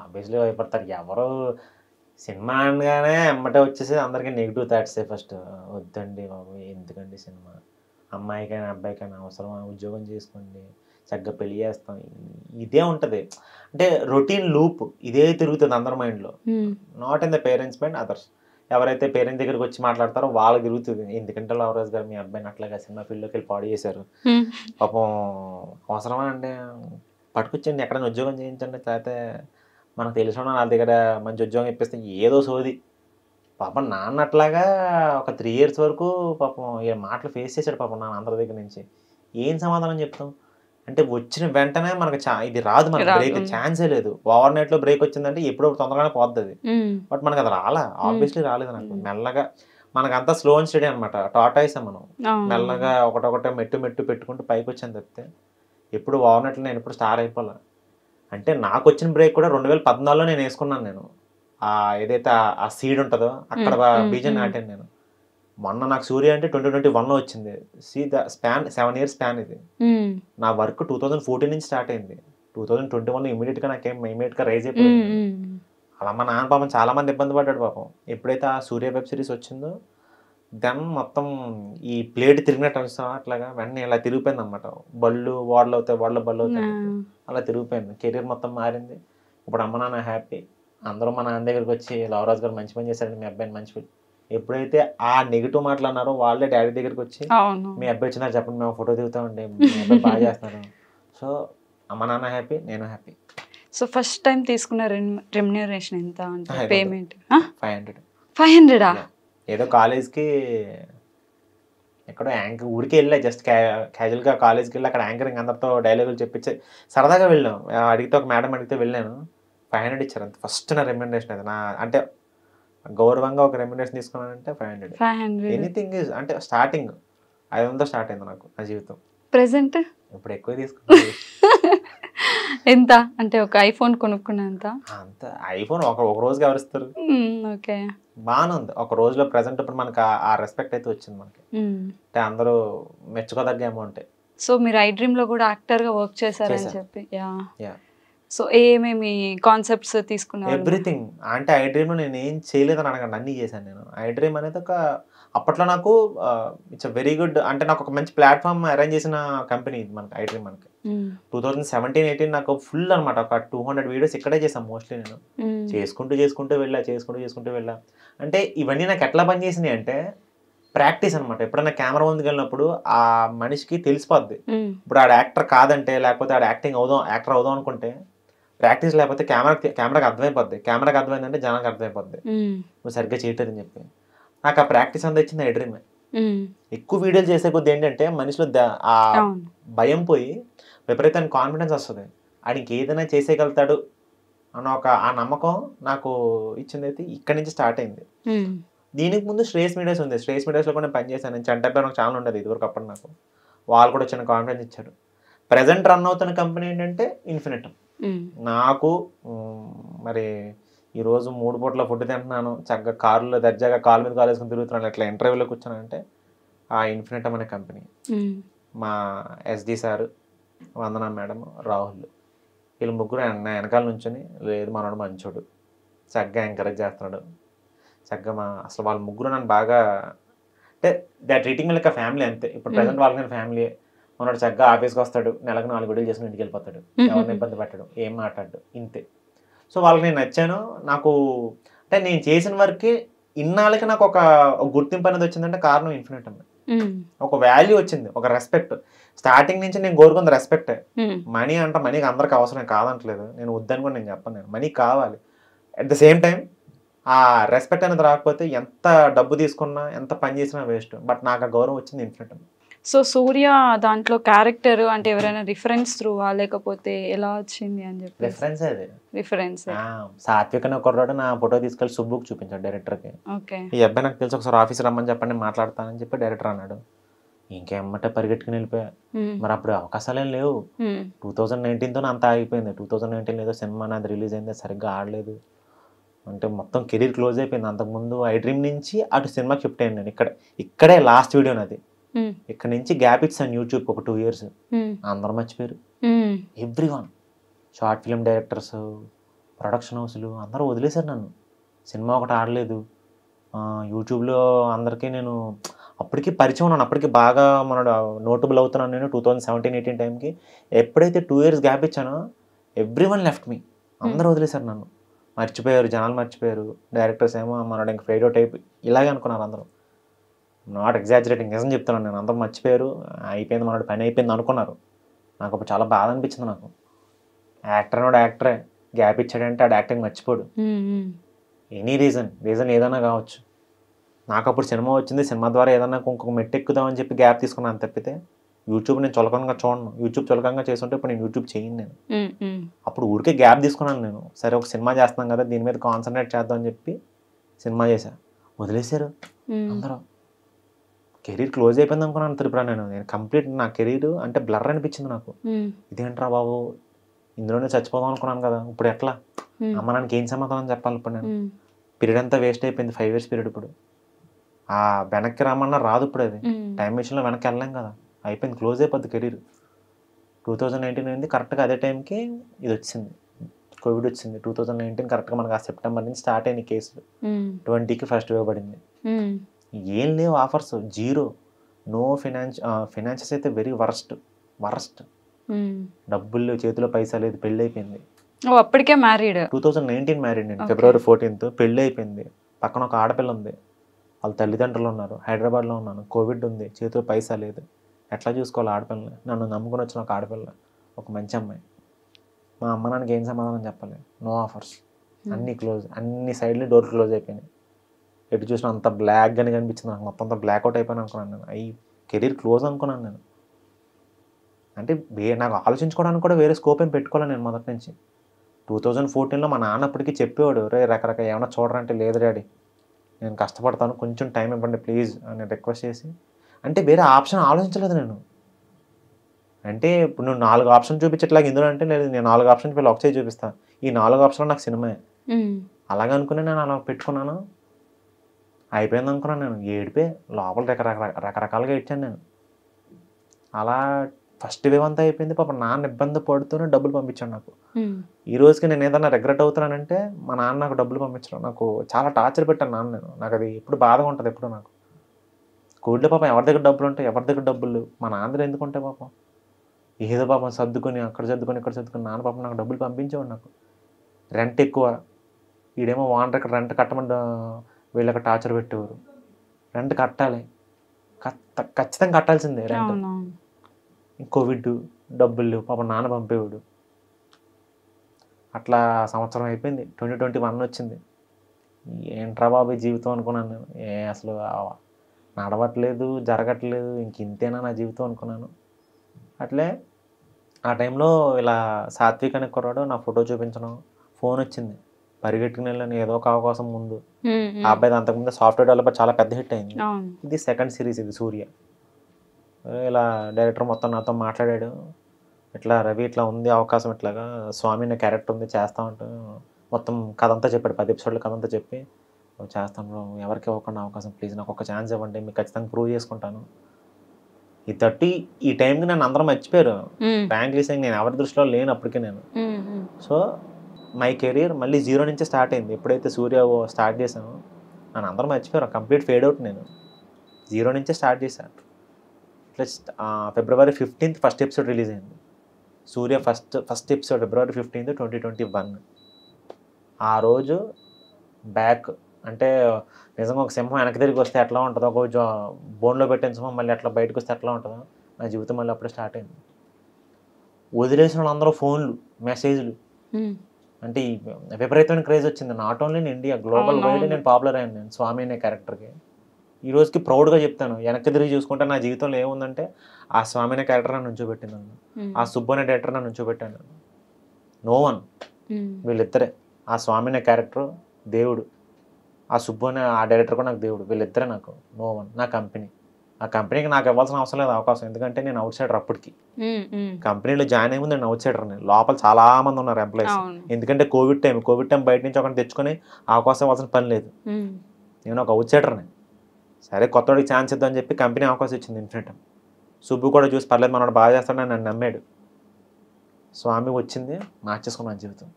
ఆబ్వియస్లీ భయపడతారు. ఎవరు సినిమా అనగానే ఎమ్మటే వచ్చేసి అందరికీ నెగిటివ్ థాట్సే ఫస్ట్. వద్దండి బాబు, ఎందుకండి సినిమా, అమ్మాయికైనా అబ్బాయికైనా అవసరమా, ఉద్యోగం చేసుకోండి, చక్కగా పెళ్లి చేస్తాం, ఇదే ఉంటుంది. అంటే రొటీన్ లూప్ ఇదే తిరుగుతుంది అందరి మైండ్లో, not in the parents mind, others. ఎవరైతే పేరెంట్స్ దగ్గరికి వచ్చి మాట్లాడతారో వాళ్ళకి తిరుగుతుంది, ఎందుకంటే లవరాజ్ గారు మీ అబ్బాయిని అట్లాగా సినిమా ఫీల్డ్లోకి వెళ్ళి పాడు చేశారు, పాపం అవసరమా అంటే పట్టుకొచ్చండి, ఎక్కడైనా ఉద్యోగం చేయించండి, లేకపోతే మనకు తెలిసిన నా దగ్గర మంచి ఉద్యోగం ఇప్పిస్తే ఏదో సోది. పాపం నాన్న అట్లాగా ఒక 3 years వరకు పాపం ఏ మాటలు ఫేస్ చేశాడు పాపం నాన్న అందరి దగ్గర నుంచి. ఏం సమాధానం చెప్తాం అంటే, వచ్చిన వెంటనే మనకు ఇది రాదు, మనకు బ్రేక్ ఛాన్సే లేదు. ఓవర్ నైట్లో బ్రేక్ వచ్చిందంటే ఎప్పుడో తొందరగానే పోతుంది, బట్ మనకు అది ఆబ్వియస్లీ రాలేదు. నాకు మెల్లగా, మనకంతా స్లో అండ్ స్టడీ అనమాట, టాటాయిస్ మనం. మెల్లగా ఒకటొకటే మెట్టు పెట్టుకుంటూ పైకి వచ్చాను తప్పితే ఎప్పుడు ఓవర్ నైట్లో నేను ఎప్పుడు స్టార్ అయిపోలే. అంటే నాకు వచ్చిన బ్రేక్ కూడా 2014లో నేను వేసుకున్నాను. నేను ఏదైతే ఆ సీడ్ ఉంటుందో అక్కడ బీజం నాటాను నేను. మొన్న నాకు సూర్య అంటే 2021లో వచ్చింది. See the span, 7 years span ఇది. నా వర్క్ 2014 నుంచి స్టార్ట్ అయింది. 2021లో ఇమీడియట్గా రైజ్ అయిపోయింది. అలా మా నాన్న పాపం చాలా మంది ఇబ్బంది పడ్డాడు పాపం. ఎప్పుడైతే ఆ సూర్య వెబ్ సిరీస్ వచ్చిందో దెన్ మొత్తం ఈ ప్లేట్ తిరిగినట్టు అనిస్తాం అట్లాగా వెంటనే ఇలా తిరిగిపోయింది అనమాట. బళ్ళు ఓడలు అవుతాయి, బళ్ళు అవుతాయి, అలా తిరిగిపోయింది. కెరీర్ మొత్తం మారింది. ఇప్పుడు అమ్మ నాన్న హ్యాపీ. అందరూ మా నాన్న దగ్గరికి వచ్చి లవరాజు గారు మంచి పని చేశారండి, మీ అబ్బాయిని మంచి పని. ఎప్పుడైతే ఆ నెగిటివ్ మాటలు అన్నారో వాళ్ళే డాడీ దగ్గరికి వచ్చి మీ అబ్బాయి వచ్చినా చెప్పండి, మేము ఫోటో దిగుతామండి, మీ అబ్బాయి బాగా చేస్తున్నారు. సో అమ్మ నాన్న హ్యాపీ, నేను హ్యాపీ. సో ఫస్ట్ టైం తీసుకున్న రెమ్యునరేషన్ ఎంత అంటే పేమెంట్? 500. 500? ఏదో కాలేజ్కి ఎక్కడో యాంకర్ ఊరికి వెళ్ళా, జస్ట్ క్యాజువల్గా కాలేజ్కి వెళ్ళి అక్కడ యాంకరింగ్ అందరితో డైలాగులు చెప్పించి సరదాగా వెళ్ళాం. అడిగితే ఒక మేడం అడిగితే వెళ్ళాను, 500 ఇచ్చారు అంత. ఫస్ట్ నా రెమ్యునరేషన్ అది. నా అంటే గౌరవంగా ఒక రెమ్యునరేషన్ తీసుకున్నానంటే 500. ఎనీథింగ్ ఈజ్ అంటే స్టార్టింగ్ 500 స్టార్ట్ అయింది నాకు నా జీవితం. ప్రెసెంట్ ఇప్పుడు ఎక్కువ తీసుకున్నాను. ఎంత అంటే ఒక ఐఫోన్ కొనుక్కున్నంత? అంత ఐఫోన్ ఒక రోజుకి ఎవరిస్తారు? ఓకే, బాగానే ఉంది ఒక రోజులో. ప్రెసెంట్ ఇప్పుడు మనకి ఆ రెస్పెక్ట్ అయితే వచ్చింది మనకి, అంటే అందరూ మెచ్చుకోదగ్గ అమౌంట్. సో మీరు ఐ డ్రీమ్ లో కూడా యాక్టర్ గా వర్క్ చేశారని చెప్పి. సో ఏమేమి కాన్సెప్ట్స్ తీసుకున్నారు? ఎవ్రీథింగ్. అంటే ఐ డ్రీమ్ లో నేను ఏం చేయలేదని అడగండి, అన్నీ చేశాను నేను. ఐ డ్రీమ్ అనేది ఒక అప్పట్లో నాకు ఇట్స్ వెరీ గుడ్, అంటే నాకు ఒక మంచి ప్లాట్ఫామ్ అరేంజ్ చేసిన కంపెనీ ఇది మనకి ఐ డ్రీమ్. మనకి 2017-18 నాకు ఫుల్ అనమాట. ఒక 200 వీడియోస్ ఇక్కడే చేశాను మోస్ట్లీ. నేను చేసుకుంటూ వెళ్ళా. అంటే ఇవన్నీ నాకు ఎట్లా పనిచేసినాయి అంటే ప్రాక్టీస్ అనమాట. ఎప్పుడైనా కెమెరా ముందుకు వెళ్ళినప్పుడు ఆ మనిషికి తెలిసిపోద్ది. ఇప్పుడు ఆడ యాక్టర్ కాదంటే, లేకపోతే ఆడ యాక్టర్ అవుదాం అనుకుంటే ప్రాక్టీస్ లేకపోతే కెమెరాకి అర్థమైపోద్ది. కెమెరాకి అర్థమైందంటే జనానికి అర్థమైపోద్ది నువ్వు సరిగ్గా చేయటని చెప్పి. నాకు ఆ ప్రాక్టీస్ అంతా ఇచ్చింది ఐ డ్రీమే. ఎక్కువ వీడియోలు చేసే కొద్ది ఏంటంటే మనిషిలో ఆ భయం పోయి విపరీతమైన కాన్ఫిడెన్స్ వస్తుంది. ఆడికి ఏదైనా చేసేయగలుగుతాడు అన్న ఆ నమ్మకం నాకు ఇచ్చింది అయితే ఇక్కడి నుంచి స్టార్ట్ అయింది. దీనికి ముందు శ్రేయస్ మీడియాస్ ఉంది. శ్రేయస్ మీడియాస్లో కూడా నేను పనిచేశాను. నేను చెంటపై నాకు ఛానల్ ఉండేది ఇదివరకు. అప్పుడు నాకు వాళ్ళు కూడా చిన్న కాన్ఫిడెన్స్ ఇచ్చారు. ప్రజెంట్ రన్ అవుతున్న కంపెనీ ఏంటంటే ఇన్ఫినిటమ్. నాకు మరి ఈరోజు 3 పూట్ల ఫుడ్ తింటున్నాను, చక్కగా కారులో దర్జాగా కాలు మీద కాలు వేసుకుని తిరుగుతున్నాను, ఇట్లా ఇంటర్వ్యూలోకి వచ్చానంటే ఆ ఇన్ఫినిటమ్ అనే కంపెనీ. మా ఎస్డి సార్, వందన మేడం, రాహుల్, వీళ్ళు ముగ్గురు నా వెనకాల నుంచొని లేదు మనోడు మంచోడు, చక్కగా ఎంకరేజ్ చేస్తున్నాడు, చక్కగా అసలు వాళ్ళ ముగ్గురు నన్ను బాగా అంటే దే ట్రీటింగ్ లైక్ ఫ్యామిలీ అంతే. ఇప్పుడు ప్రజెంట్ వాళ్ళకి నేను ఫ్యామిలీ. మనోడు చక్కగా ఆఫీస్కి వస్తాడు, నెలకు 4 వీడియోలు చేసుకుని ఇంటికి వెళ్ళిపోతాడు, ఎవరిని ఇబ్బంది పెట్టడం, ఏం మాట్లాడు, ఇంతే. సో వాళ్ళకి నేను నచ్చాను. నాకు అంటే నేను చేసిన వరకు ఇన్నాళ్ళకి నాకు ఒక గుర్తింపు అనేది వచ్చిందంటే కారణం ఇన్ఫినిటమ్. ఒక వాల్యూ వచ్చింది, ఒక రెస్పెక్ట్. స్టార్టింగ్ నుంచి నేను కోరుకుంది రెస్పెక్ట్. మనీ అంటే మనీకి అందరికి అవసరం కాదంటలేదు, నేను వద్దని కూడా నేను చెప్పను. నేను మనీ కావాలి. అట్ ద సేమ్ టైం ఆ రెస్పెక్ట్ అనేది రాకపోతే ఎంత డబ్బు తీసుకున్నా ఎంత పని చేసినా వేస్ట్. బట్ నాకు ఆ గౌరవం వచ్చింది ఇన్ఫినిటమ్. సో సూర్య దాంట్లో క్యారెక్టర్ అంటే ఎవరైనా రిఫరెన్స్ త్రూవా లేకపోతే ఎలా వచ్చింది అని చెప్పి? రిఫరెన్స్ అది రిఫరెన్స్. సాత్విక్ అనే ఒకరోజు నా ఫోటో తీసుకెళ్ళి సుబ్బుకి చూపించాడు డైరెక్టర్కి. ఈ అబ్బాయి నాకు తెలిసి ఒకసారి ఆఫీస్ రమ్మని చెప్పండి మాట్లాడతానని చెప్పి డైరెక్టర్ అన్నాడు. ఇంకేమంటే పరిగెట్టుకుని వెళ్ళిపోయా. మరి అప్పుడు అవకాశాలు ఏం లేవు. 2019తో అంత ఆగిపోయింది. 2019 ఏదో సినిమా నాది రిలీజ్ అయింది, సరిగ్గా ఆడలేదు, అంటే మొత్తం కెరీర్ క్లోజ్ అయిపోయింది. అంతకుముందు ఐ డ్రీమ్ నుంచి అటు సినిమాకి షిఫ్ట్ అయ్యాను నేను. ఇక్కడే లాస్ట్ వీడియో నాది. ఇక్కడ నుంచి గ్యాప్ ఇచ్చాను యూట్యూబ్ ఒక 2 years. అందరూ మర్చిపోయారు. Everyone, short film directors, production హౌస్లు అందరూ వదిలేశారు నన్ను. సినిమా ఒకటి ఆడలేదు. యూట్యూబ్లో అందరికీ నేను అప్పటికి పరిచయం ఉన్నాను, అప్పటికి బాగా నోటబుల్ అవుతున్నాను నేను. 2017-18 టైంకి ఎప్పుడైతే 2 years గ్యాప్ ఇచ్చానో ఎవ్రీవన్ లెఫ్ట్ మీ. అందరూ వదిలేశారు నన్ను, మర్చిపోయారు, జనాలు మర్చిపోయారు. డైరెక్టర్స్ ఏమో మనోడు ఇంక ఫేడ్ అవుట్ అయిపోయి ఇలాగే అనుకున్నారు అందరూ. నాట్ ఎగ్జాజరేటింగ్, నిజం చెప్తున్నాను నేను. అందరూ మర్చిపోయారు, అయిపోయింది మనోడు పని అయిపోయింది అనుకున్నారు. నాకు అప్పుడు చాలా బాధ అనిపించింది. నాకు యాక్టర్ నోడు యాక్టరే, గ్యాప్ ఇచ్చాడంటే ఆడు యాక్టింగ్ మర్చిపోడు. ఎనీ రీజన్ ఏదైనా కావచ్చు. నాకు అప్పుడు సినిమా వచ్చింది, సినిమా ద్వారా ఏదన్నా ఇంకొక మెట్టు ఎక్కుదామని చెప్పి గ్యాప్ తీసుకున్నాను తప్పితే యూట్యూబ్ నేను చులకంగా చూడను. యూట్యూబ్ చులకంగా చేస్తుంటే ఇప్పుడు నేను యూట్యూబ్ చేయను నేను. అప్పుడు ఊరికే గ్యాప్ తీసుకున్నాను నేను. సరే ఒక సినిమా చేస్తున్నాం కదా, దీని మీద కాన్సన్ట్రేట్ చేద్దాం అని చెప్పి సినిమా చేశా. వదిలేశారు అందరూ. కెరీర్ క్లోజ్ అయిపోయింది అనుకున్నాను త్రిపుర. నేను కంప్లీట్ నా కెరీర్ అంటే బ్లర్ అనిపించింది నాకు. ఇదేంట్రా బాబు, ఇందులోనే చచ్చిపోదాం అనుకున్నాను కదా, ఇప్పుడు ఎట్లా, అమ్మ నాన్నకి ఏం సమాధానం చెప్పాలి ఇప్పుడు నేను? పీరియడ్ అంతా వేస్ట్ అయిపోయింది, 5 years పీరియడ్. ఇప్పుడు ఆ వెనక్కి రమ్మన్నా రాదు. ఇప్పుడు అది టైం మిషన్లో వెనక్కి వెళ్ళలేం కదా, అయిపోయింది, క్లోజ్ అయిపోద్ది కెరీర్. 2019 అయింది, కరెక్ట్గా అదే టైంకి ఇది వచ్చింది, కోవిడ్ వచ్చింది. 2019 కరెక్ట్గా మనకు ఆ సెప్టెంబర్ నుంచి స్టార్ట్ అయిన కేసులు. 20కి ఫస్ట్ వేవ్ పడింది. ఏం లేవు ఆఫర్స్, జీరో, నో ఫినాన్షియస్ అయితే వెరీ వరస్ట్. డబ్బులు లేవు, చేతిలో పైసా లేదు, పెళ్ళి అయిపోయింది. అప్పటికే మ్యారీడ్? 2019 మ్యారీడ్ నేను, February 14th పెళ్ళి అయిపోయింది. పక్కన ఒక ఆడపిల్ల ఉంది, వాళ్ళ తల్లిదండ్రులు ఉన్నారు, హైదరాబాద్లో ఉన్నాను, కోవిడ్ ఉంది, చేతిలో పైసా లేదు, ఎట్లా చూసుకోవాలి ఆడపిల్లని? నన్ను నమ్ముకొని వచ్చిన ఒక ఆడపిల్ల, ఒక మంచి అమ్మాయి. మా అమ్మ నాన్నకి ఏం సమాధానం చెప్పాలి? నో ఆఫర్స్, అన్నీ క్లోజ్, అన్ని సైడ్లు డోర్ క్లోజ్ అయిపోయినాయి. ఎటు చూసినా అంత బ్లాక్గానే కనిపించింది నాకు, మొత్తం అంతా బ్లాక్అవుట్ అయిపోయాను అనుకున్నాను నేను. కెరీర్ క్లోజ్ అనుకున్నాను నేను. అంటే నాకు ఆలోచించుకోవడానికి కూడా వేరే స్కోప్ ఏం పెట్టుకోవాలి నేను మొదటి నుంచి. 2014లో మా నాన్న అప్పటికి చెప్పేవాడు, రే రకరకాల ఏమైనా చూడరంటే, లేదు డాడీ నేను కష్టపడతాను, కొంచెం టైం ఇవ్వండి ప్లీజ్ అని రిక్వెస్ట్ చేసి. అంటే వేరే ఆప్షన్ ఆలోచించలేదు నేను. అంటే ఇప్పుడు నువ్వు 4 ఆప్షన్ చూపించట్లాగా ఇందులో అంటే, లేదు నేను 4 ఆప్షన్ వీళ్ళు ఒక చేయి చూపిస్తాను, ఈ 4 ఆప్షన్లో నాకు సినిమాయే. అలాగ అనుకుని నేను అలా పెట్టుకున్నాను, అయిపోయింది అనుకున్నాను నేను. ఏడిపోయి లోపల రకరకాలుగా ఏడ్చాను నేను. అలా ఫస్ట్ వేవ్ అంతా అయిపోయింది. పాప నాన్న ఇబ్బంది పడుతూనే డబ్బులు పంపించాడు నాకు. ఈ రోజుకి నేను ఏదైనా రిగ్రెట్ అవుతున్నానంటే మా నాన్న నాకు డబ్బులు పంపించడం, నాకు చాలా టార్చర్ పెట్టాను నాన్న నేను. నాకు అది ఎప్పుడు బాధగా ఉంటుంది ఎప్పుడు నాకు. కోవిడ్లో పాపం ఎవరి దగ్గర డబ్బులు ఉంటాయి, ఎవరి దగ్గర డబ్బులు, మా నాన్న దగ్గర ఎందుకు ఉంటాయి పాపం? ఏదో పాపం సర్దుకొని అక్కడ సర్దుకొని ఇక్కడ సర్దుకొని నాన్న పాపం నాకు డబ్బులు పంపించేవాడు నాకు. రెంట్ ఎక్కువ, వీడేమో ఓనర్ ఇక్కడ రెంట్ కట్టమని వీళ్ళకి టార్చర్ పెట్టేవారు. రెంట్ కట్టాలి, ఖచ్చితంగా కట్టాల్సిందే రెంట్. కోవిడ్, డబ్బులు లేవు, పాపం నాన్న పంపేవాడు. అట్లా సంవత్సరం అయిపోయింది, 2021 వచ్చింది. ఏంట్రా బాబు జీవితం అనుకున్నాను నేను. అసలు నడవట్లేదు, జరగట్లేదు, ఇంక ఇంతేనా నా జీవితం అనుకున్నాను. అట్లే ఆ టైంలో ఇలా సాత్విక్ అనే కుర్రాడు నా ఫోటో చూపించడం, ఫోన్ వచ్చింది, పరిగెట్టుకుని వెళ్ళాను ఏదో ఒక అవకాశం ముందు. ఆ అబ్బాయి అంతకుముందు సాఫ్ట్వేర్ డెవలపర్, చాలా పెద్ద హిట్ అయింది. ఇది సెకండ్ సిరీస్, ఇది సూర్య. ఇలా డైరెక్టర్ మొత్తం నాతో మాట్లాడాడు, ఇట్లా రవి ఇట్లా ఉంది అవకాశం, ఇట్లాగా స్వామి అనే క్యారెక్టర్ ఉంది చేస్తా ఉంటూ మొత్తం కథ అంతా చెప్పాడు. 10 ఎపిసోడ్ల కథ అంతా చెప్పి, చేస్తాను, ఎవరికి ఇవ్వకుండా అవకాశం, ప్లీజ్ నాకు ఒక ఛాన్స్ ఇవ్వండి, మీకు ఖచ్చితంగా ప్రూవ్ చేసుకుంటాను. ఈ టైంకి నన్ను అందరూ మర్చిపోయారు. ఫ్రాంక్లీ సేయింగ్ నేను ఎవరి దృష్టిలో లేను అప్పటికే నేను. సో మై కెరీర్ మళ్ళీ 0 నుంచే స్టార్ట్ అయింది. ఎప్పుడైతే సూర్య స్టార్ట్ చేశానో నన్ను అందరూ మర్చిపోయారు, కంప్లీట్ ఫేడ్ అవుట్. నేను 0 నుంచే స్టార్ట్ చేశాను. ఇట్లా February 15th first episode release అయింది. సూర్య ఫస్ట్ ఎపిసోడ్ February 15th, 2021. ఆ రోజు బ్యాక్ అంటే నిజంగా ఒక సింహం వెనక్కి తిరిగి వస్తే ఎట్లా ఉంటుందో, ఒక బోన్లో పెట్టిన సింహం మళ్ళీ ఎట్లా బయటకు వస్తే ఎట్లా ఉంటుందో, నా జీవితం మళ్ళీ అప్పుడే స్టార్ట్ అయింది. వదిలేసిన వాళ్ళందరూ ఫోన్లు, మెసేజ్లు, అంటే ఈ విపరీతమైన క్రేజ్ వచ్చింది. Not only in India, global wide నేను పాపులర్ అయ్యాను నేను స్వామి అనే క్యారెక్టర్కి. ఈ రోజుకి ప్రౌడ్గా చెప్తాను, వెనక్కి తిరిగి చూసుకుంటే నా జీవితంలో ఏముందంటే ఆ స్వామి అనే క్యారెక్టర్ నన్ను నుంచోబెట్టింది నన్ను, ఆ సుబ్బు అనే డైరెక్టర్ నన్ను నుంచోబెట్టాను. నో వన్, వీళ్ళిద్దరే. ఆ స్వామి అనే క్యారెక్టర్ దేవుడు, ఆ సుబ్బు అనే ఆ డైరెక్టర్ కూడా నాకు దేవుడు. వీళ్ళిద్దరే నాకు నో వన్. నా కంపెనీ, ఆ కంపెనీకి నాకు ఇవ్వాల్సిన అవసరం లేదు అవకాశం, ఎందుకంటే నేను అవుట్ సైడర్. అప్పటికి కంపెనీలో జాయిన్ అయ్యే ముందు నేను అవుట్ సైడర్. నేను లోపల చాలా మంది ఉన్నారు ఎంప్లాయీస్, ఎందుకంటే కోవిడ్ టైం బయట నుంచి ఒకటి తెచ్చుకొని అవకాశం ఇవ్వాల్సిన పని లేదు. నేను ఒక అవుట్ సైడర్ని. సరే కొత్తవాడికి ఛాన్స్ ఇద్దామని చెప్పి కంపెనీ అవకాశం ఇచ్చింది ఇన్ఫినిట్. సుబ్బు కూడా చూసి పర్లేదు మనోడు బాగా చేస్తాడని నన్ను నమ్మాడు. స్వామి వచ్చింది, మార్చేసుకున్నాను జీవితం.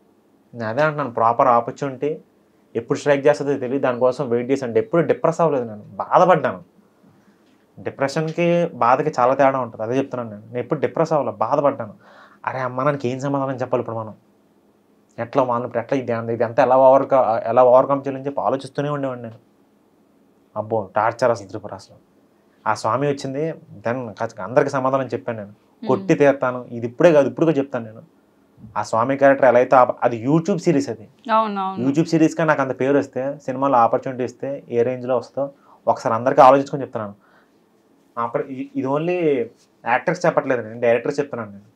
నేను అదే అంటున్నాను, ప్రాపర్ ఆపర్చునిటీ ఎప్పుడు స్ట్రైక్ చేస్తుందో తెలియదు, దానికోసం వెయిట్ చేశాను. ఎప్పుడు డిప్రెస్ అవ్వలేదు నేను, బాధపడ్డాను. డిప్రెషన్కి బాధకి చాలా తేడా ఉంటుంది, అదే చెప్తున్నాను నేను ఎప్పుడు డిప్రెస్ అవ్వాలి, బాధపడ్డాను. అరే అమ్మ నాకు ఏం సమాధానం చెప్పాలి ఇప్పుడు మనం, ఎట్లా వాళ్ళు ఇప్పుడు ఎట్లా ఇది అంతా ఎలా ఓవర్కమ్ చేయాలని చెప్పి ఆలోచిస్తూనే ఉండేవాడిని నేను. అబ్బో టార్చర్ అసలు త్రిపుర అసలు. ఆ స్వామి వచ్చింది, దెన్ అందరికి సమాధానం చెప్పాను నేను, కొట్టి తీస్తాను. ఇది ఇప్పుడే కాదు, ఇప్పుడు చెప్తాను నేను. ఆ స్వామి క్యారెక్టర్ ఎలా అయితే, అది యూట్యూబ్ సిరీస్, అది యూట్యూబ్ సిరీస్గా నాకు అంత పేరు వస్తే, సినిమాలో ఆపర్చునిటీ ఇస్తే ఏ రేంజ్లో వస్తుందో ఒకసారి అందరికీ ఆలోచించుకొని చెప్తున్నాను. అక్కడ ఇది ఓన్లీ యాక్టర్స్ చెప్పట్లేదు, నేను డైరెక్టర్స్ చెప్తున్నాను. నేను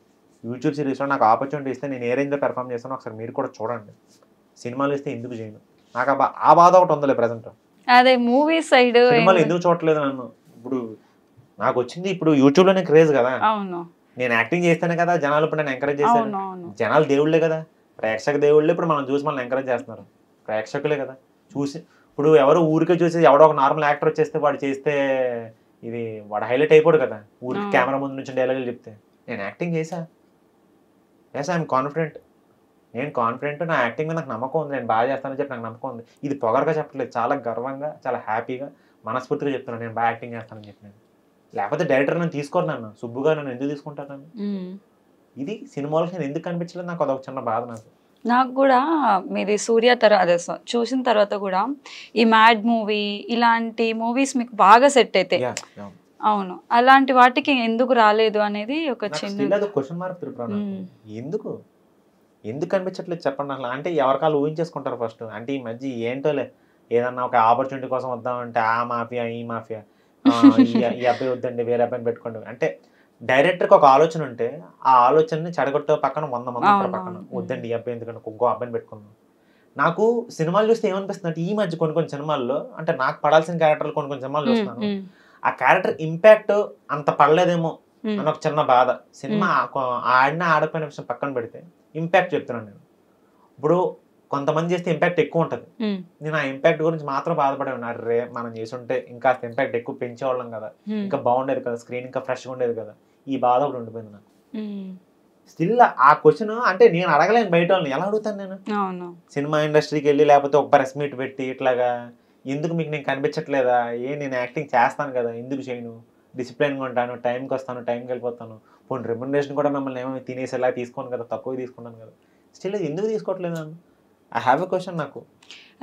యూట్యూబ్ సిరీస్లో నాకు ఆపర్చునిటీ ఇస్తే నేను ఏ రేంజ్లో పెర్ఫామ్ చేస్తానో ఒకసారి మీరు కూడా చూడండి. సినిమాలు ఇస్తే ఎందుకు చేయను, నాకు ఆ బాధ ఒకటి ఉందిలే ప్రజెంట్. అదే మూవీ సైడ్ సినిమాలు ఎందుకు చూడట్లేదు నన్ను. ఇప్పుడు నాకు వచ్చింది ఇప్పుడు యూట్యూబ్లోనే క్రేజ్ కదా, నేను యాక్టింగ్ చేస్తానే కదా జనాలు ఇప్పుడు నన్ను ఎంకరేజ్ చేశారు. జనాలు దేవుళ్ళే కదా, ప్రేక్షక దేవుళ్ళే ఇప్పుడు మనం చూసి మనల్ని ఎంకరేజ్ చేస్తున్నారు, ప్రేక్షకులే కదా చూసి. ఇప్పుడు ఎవరు ఊరికే చూసి ఎవడో ఒక నార్మల్ యాక్టర్ వచ్చేస్తే వాడు చేస్తే ఇది వాడు హైలైట్ అయిపోడు కదా, ఊరికి కెమెరా ముందు నుంచి డైలాగులు చెప్తే. నేను యాక్టింగ్ చేశా, ఐఎమ్ కాన్ఫిడెంట్, నేను కాన్ఫిడెంట్, నా యాక్టింగ్ మీద నాకు నమ్మకం ఉంది, నేను బాగా చేస్తానని చెప్పి నాకు నమ్మకం ఉంది. ఇది పొగరగా చెప్పట్లేదు, చాలా గర్వంగా, చాలా హ్యాపీగా మనస్ఫూర్తిగా చెప్తున్నాను, నేను బాగా యాక్టింగ్ చేస్తానని చెప్పినాను. లేకపోతే డైరెక్టర్ నన్ను తీసుకోరు, నన్ను సుబ్బుగా నన్ను ఎందుకు తీసుకుంటారు నన్ను? ఇది సినిమాలకు నేను ఎందుకు కనిపించలేదు, నాకు అదొక చిన్న బాధ. నాకు కూడా మీది సూర్య అదే చూసిన తర్వాత కూడా ఈ మ్యాడ్ మూవీ ఇలాంటి మూవీస్ మీకు బాగా సెట్ అయితే. అవును, అలాంటి వాటికి ఎందుకు రాలేదు అనేది ఒక చిన్న క్వశ్చన్ మార్క్. ఎందుకు ఎందుకు కనిపించట్లేదు చెప్పండి అసలు. అంటే ఎవరికాలు ఊహించేసుకుంటారు ఫస్ట్. అంటే ఈ మధ్య ఏంటోలే, ఏదన్నా ఒక ఆపర్చునిటీ కోసం వద్దామంటే ఆ మాఫియా ఈ మాఫియా, ఈ అబ్బాయి వద్దండి వేరే అబ్బాయిని పెట్టుకోండి. అంటే డైరెక్టర్కి ఒక ఆలోచన ఉంటే ఆ ఆలోచనని చెడగొట్టే పక్కన 100 మంది ఉంటారు పక్కన, వద్దండి ఈ అబ్బాయి ఎందుకంటే ఇంకో అబ్బాయిని పెట్టుకుందాం. నాకు సినిమాలు చూస్తే ఏమనిపిస్తుంది అంటే, ఈ మధ్య కొన్ని సినిమాల్లో అంటే నాకు పడాల్సిన క్యారెక్టర్లు కొన్ని సినిమాలు చూస్తున్నాను, ఆ క్యారెక్టర్ ఇంపాక్ట్ అంత పడలేదేమో అని ఒక చిన్న బాధ. సినిమా ఆడిన ఆడపోయిన విషయం పక్కన పెడితే ఇంపాక్ట్ చెప్తున్నాను నేను. ఇప్పుడు కొంతమంది చేస్తే ఇంపాక్ట్ ఎక్కువ ఉంటుంది, నేను ఆ ఇంపాక్ట్ గురించి మాత్రం బాధపడే ఉన్నారు. రే మనం చేసుంటే ఇంకా ఇంపాక్ట్ ఎక్కువ పెంచేవాళ్ళం కదా, ఇంకా బాగుండేది కదా, స్క్రీన్ ఇంకా ఫ్రెష్గా ఉండేది కదా, ఈ బాధ ఒకటి ఉండిపోయింది నాకు. స్టిల్ ఆ క్వశ్చన్ అంటే నేను అడగలేను బయట వాళ్ళని, ఎలా అడుగుతాను నేను? సినిమా ఇండస్ట్రీకి వెళ్ళి లేకపోతే ఒక ప్రెస్ మీట్ పెట్టి ఇట్లాగా ఎందుకు మీకు నేను కనిపించట్లేదా, నేను యాక్టింగ్ చేస్తాను కదా ఎందుకు చేయను, డిసిప్లిన్గా ఉంటాను, టైంకి వస్తాను, టైంకి వెళ్ళిపోతాను, పోనీ రెమ్యునరేషన్ కూడా మిమ్మల్ని ఏమో తినేసేలా తీసుకోను కదా, తక్కువ తీసుకున్నాను కదా, స్టిల్ ఎందుకు తీసుకోవట్లేదు? ఐ హ్యావ్ ఎ క్వశ్చన్ నాకు.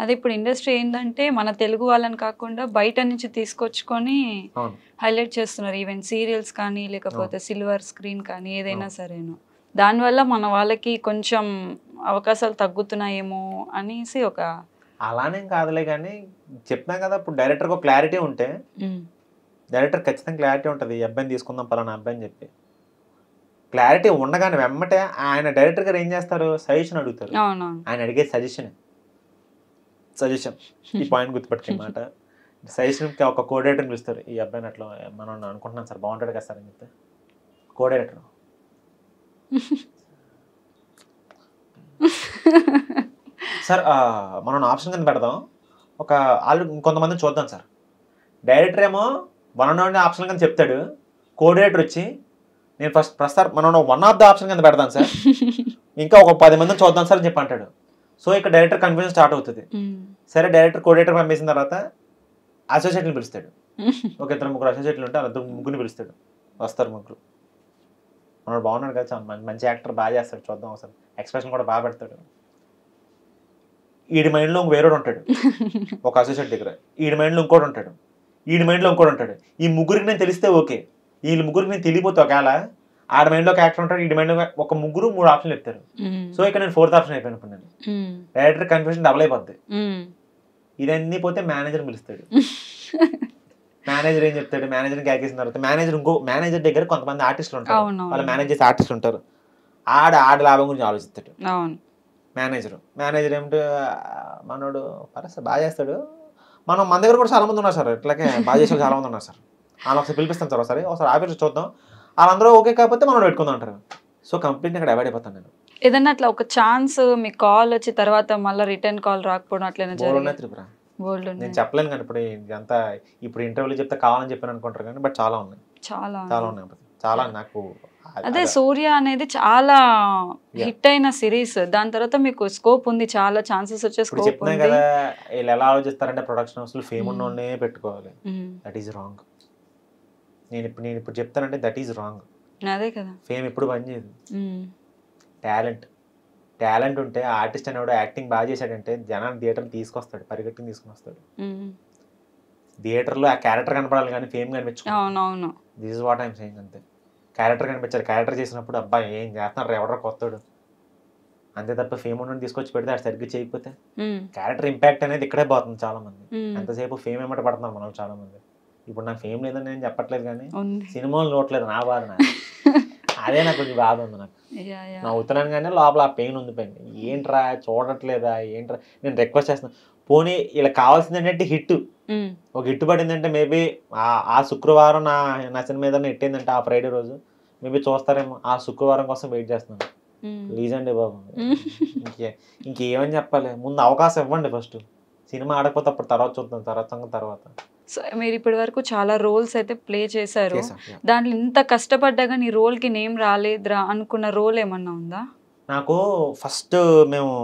అదే ఇప్పుడు ఇండస్ట్రీ ఏంటంటే మన తెలుగు వాళ్ళని కాకుండా బయట నుంచి తీసుకొచ్చుకొని హైలైట్ చేస్తున్నారు. ఈవెన్ సీరియల్స్ కానీ లేకపోతే సిల్వర్ స్క్రీన్ కానీ ఏదైనా సరేను. దానివల్ల మన వాళ్ళకి కొంచెం అవకాశాలు తగ్గుతున్నాయేమో అనేసి ఒక అలానేం కాదులే కానీ చెప్తాం కదా, ఇప్పుడు డైరెక్టర్కి ఒక క్లారిటీ ఉంటే డైరెక్టర్ ఖచ్చితంగా క్లారిటీ ఉంటుంది, ఈ అబ్బాయిని తీసుకుందాం పలానా అబ్బాయి అని చెప్పి. క్లారిటీ ఉండగానే వెమ్మటే ఆయన డైరెక్టర్ గారు ఏం చేస్తారు, సజెషన్ అడుగుతారు. ఆయన అడిగే సజెషన్ ఈ పాయింట్ గుర్తుపెట్టుకునే మాట. సజెషన్కి ఒక కోఆర్డినేటర్ని పిలుస్తారు, ఈ అబ్బాయిని అట్లా మనం అనుకుంటున్నాం సార్ బాగుంటాడు కదా సార్ అని చెప్తే కోఆర్డినేటర్ సార్ మనం ఆప్షన్ కింద పెడదాం, ఒక వాళ్ళు కొంతమందిని చూద్దాం సార్. డైరెక్టర్ ఏమో 1 ఆప్షన్ కింద చెప్తాడు, కోఆర్డినేటర్ వచ్చి నేను ప్రస్తుతం మనం 1 ఆఫ్ ద ఆప్షన్ కింద పెడదాం సార్, ఇంకా ఒక 10 మందిని చూద్దాం సార్ అని చెప్పి అంటాడు. సో ఇక్కడ డైరెక్టర్ కన్ఫ్యూజన్ స్టార్ట్ అవుతుంది. సరే డైరెక్టర్ కోఆర్డినేటర్ పంపేసిన తర్వాత అసోసియేట్ని పిలుస్తాడు, ఒక 2-3 అసోసియేట్లు ఉంటే అలా ముగ్గురిని పిలుస్తాడు, వస్తారు ముగ్గురు. మనోడు బాగున్నాడు కదా, మంచి యాక్టర్, బాగా చేస్తాడు, చూద్దాం అసలు, ఎక్స్ప్రెషన్ కూడా బాగా పెడతాడు. ఈడి మైండ్లో వేరేడు ఉంటాడు ఒక అసోసియేట్ దగ్గర, ఈడి మైండ్లో ఇంకోటి ఉంటాడు, ఈడి మైండ్లో ఇంకోటి ఉంటాడు. ఈ ముగ్గురికి నేను తెలిస్తే ఓకే, వీళ్ళు ముగ్గురికి నేను తెలియపోతే ఒకవేళ ఆడ మైండ్లో యాక్టర్ ఉంటాడు, ఈడి మైండ్లో ఒక 3 ఆప్షన్లు చెప్తారు. సో ఇక్కడ నేను 4th ఆప్షన్ అయిపోయాను. ఇప్పుడు నేను డైరెక్టర్ కన్ఫ్యూజన్ డబుల్ అయిపోద్ది. ఇదన్నీ పోతే మేనేజర్ పిలుస్తాడు, మేనేజర్ ఏం చెప్తాడు, మేనేజర్ క్యాకేసిన తర్వాత మేనేజర్ దగ్గర కొంతమంది ఆర్టిస్టులు ఉంటారు, వాళ్ళ మేనేజర్స్ ఆర్టిస్టులు ఉంటారు, ఆడ లాభం గురించి ఆలోచిస్తాడు మేనేజర్ ఏమిటి, మనోడు పర్సెంట్ బాగా చేస్తాడు, మన దగ్గర కూడా చాలా మంది ఉన్నారు సార్, ఇట్లాగే బాగా చేసే చాలా మంది ఉన్నారు సార్, వాళ్ళు ఒకసారి పిలిపిస్తాం సార్, ఒకసారి ఆఫీస్ చూద్దాం, వాళ్ళందరూ ఓకే కాకపోతే మనం పెట్టుకుందాం అంటారు. సో కంప్లీట్ ఇక్కడ అవాయిడ్ అయిపోతాను నేను. ఏదన్నా అట్లా ఒక ఛాన్స్ మీకు కాల్ వచ్చి తర్వాత మళ్ళీ రిటర్న్ కాల్ రాకపోవడం అట్లనే త్రిపుర నేను చెప్పలేను కానీ ఇప్పుడు ఇదంతా ఇప్పుడు ఇంటర్వ్యూలో చెప్తే కావాలని చెప్పాను అనుకుంటారు కానీ బట్ చాలా ఉన్నాయి, చాలా ఉన్నాయి, చాలా నాకు. అదే సూర్య అనేది చాలా హిట్ అయిన సిరీస్, దాని తర్వాత మీకు స్కోప్ ఉంది, చాలా ఛాన్సెస్ వచ్చే స్కోప్ ఉంది కదా. వీళ్ళు ఎలా ఆలోచిస్తారంటే ప్రొడక్షన్ హౌస్లో ఫేమ్ ఉన్న వాళ్ళనే పెట్టుకోవాలి, దట్ ఈస్ రాంగ్. నేను ఇప్పుడు చెప్తానంటే దట్ ఈస్ రాంగ్. అదే కదా, ఫేమ్ ఎప్పుడు పనిచేయదు. టాలెంట్ ఉంటే ఆర్టిస్ట్ అనేవాడు యాక్టింగ్ బాగా చేశాడంటే జనాన్ని థియేటర్ తీసుకొస్తాడు, పరిగెట్టుకుని తీసుకుని వస్తాడు. థియేటర్లో ఆ క్యారెక్టర్ కనపడాలి కానీ ఫేమ్ కనిపించుకోవాలి. This is what I'm saying. అంతే, క్యారెక్టర్ కనిపించాలి, క్యారెక్టర్ చేసినప్పుడు అబ్బాయి ఏం చేస్తున్నారు ఎవడో కొత్తడు అంతే తప్ప ఫేమ్ ఉండని తీసుకొచ్చి పెడితే అది సరిగ్గా చేయకపోతే క్యారెక్టర్ ఇంపాక్ట్ అనేది ఇక్కడే పోతుంది. చాలా మంది ఎంతసేపు ఫేమ్ ఏమంట పడుతున్నారు మనం చాలా మంది. ఇప్పుడు నాకు ఫేమ్ లేదని నేను చెప్పట్లేదు కానీ సినిమాలు చూడట్లేదు, నా బాధ అదే నాకు కొంచెం బాధ ఉంది. నాకు నవ్వుతున్నాను కానీ లోపల ఆ పెయిన్ ఉంది. పెయిన్ ఏంట్రా చూడట్లేదా ఏంట్రా, నేను రిక్వెస్ట్ చేస్తున్నాను పోనీ ఇలా కావాల్సింది ఏంటంటే హిట్, ఒక హిట్ పడిందంటే మేబీ ఆ శుక్రవారం నా సినిమా ఏదైనా హిట్ అయిందంటే ఆ ఫ్రైడే రోజు మేబీ చూస్తారేమో, ఆ శుక్రవారం కోసం వెయిట్ చేస్తున్నాను. ప్లీజ్ అండి బాబు, ఇంకేమని చెప్పాలి, ముందు అవకాశం ఇవ్వండి, ఫస్ట్ సినిమా ఆడకపోతే అప్పుడు తర్వాత చూద్దాం, తర్వాత. సో మీరు ఇప్పటి వరకు చాలా రోల్స్ అయితే ప్లే చేశారు, దాంట్లో ఇంత కష్టపడ్డా కానీ రోల్కి నేమ్ రాలేదురా అనుకున్న రోల్ ఏమన్నా ఉందా? నాకు ఫస్ట్ మేము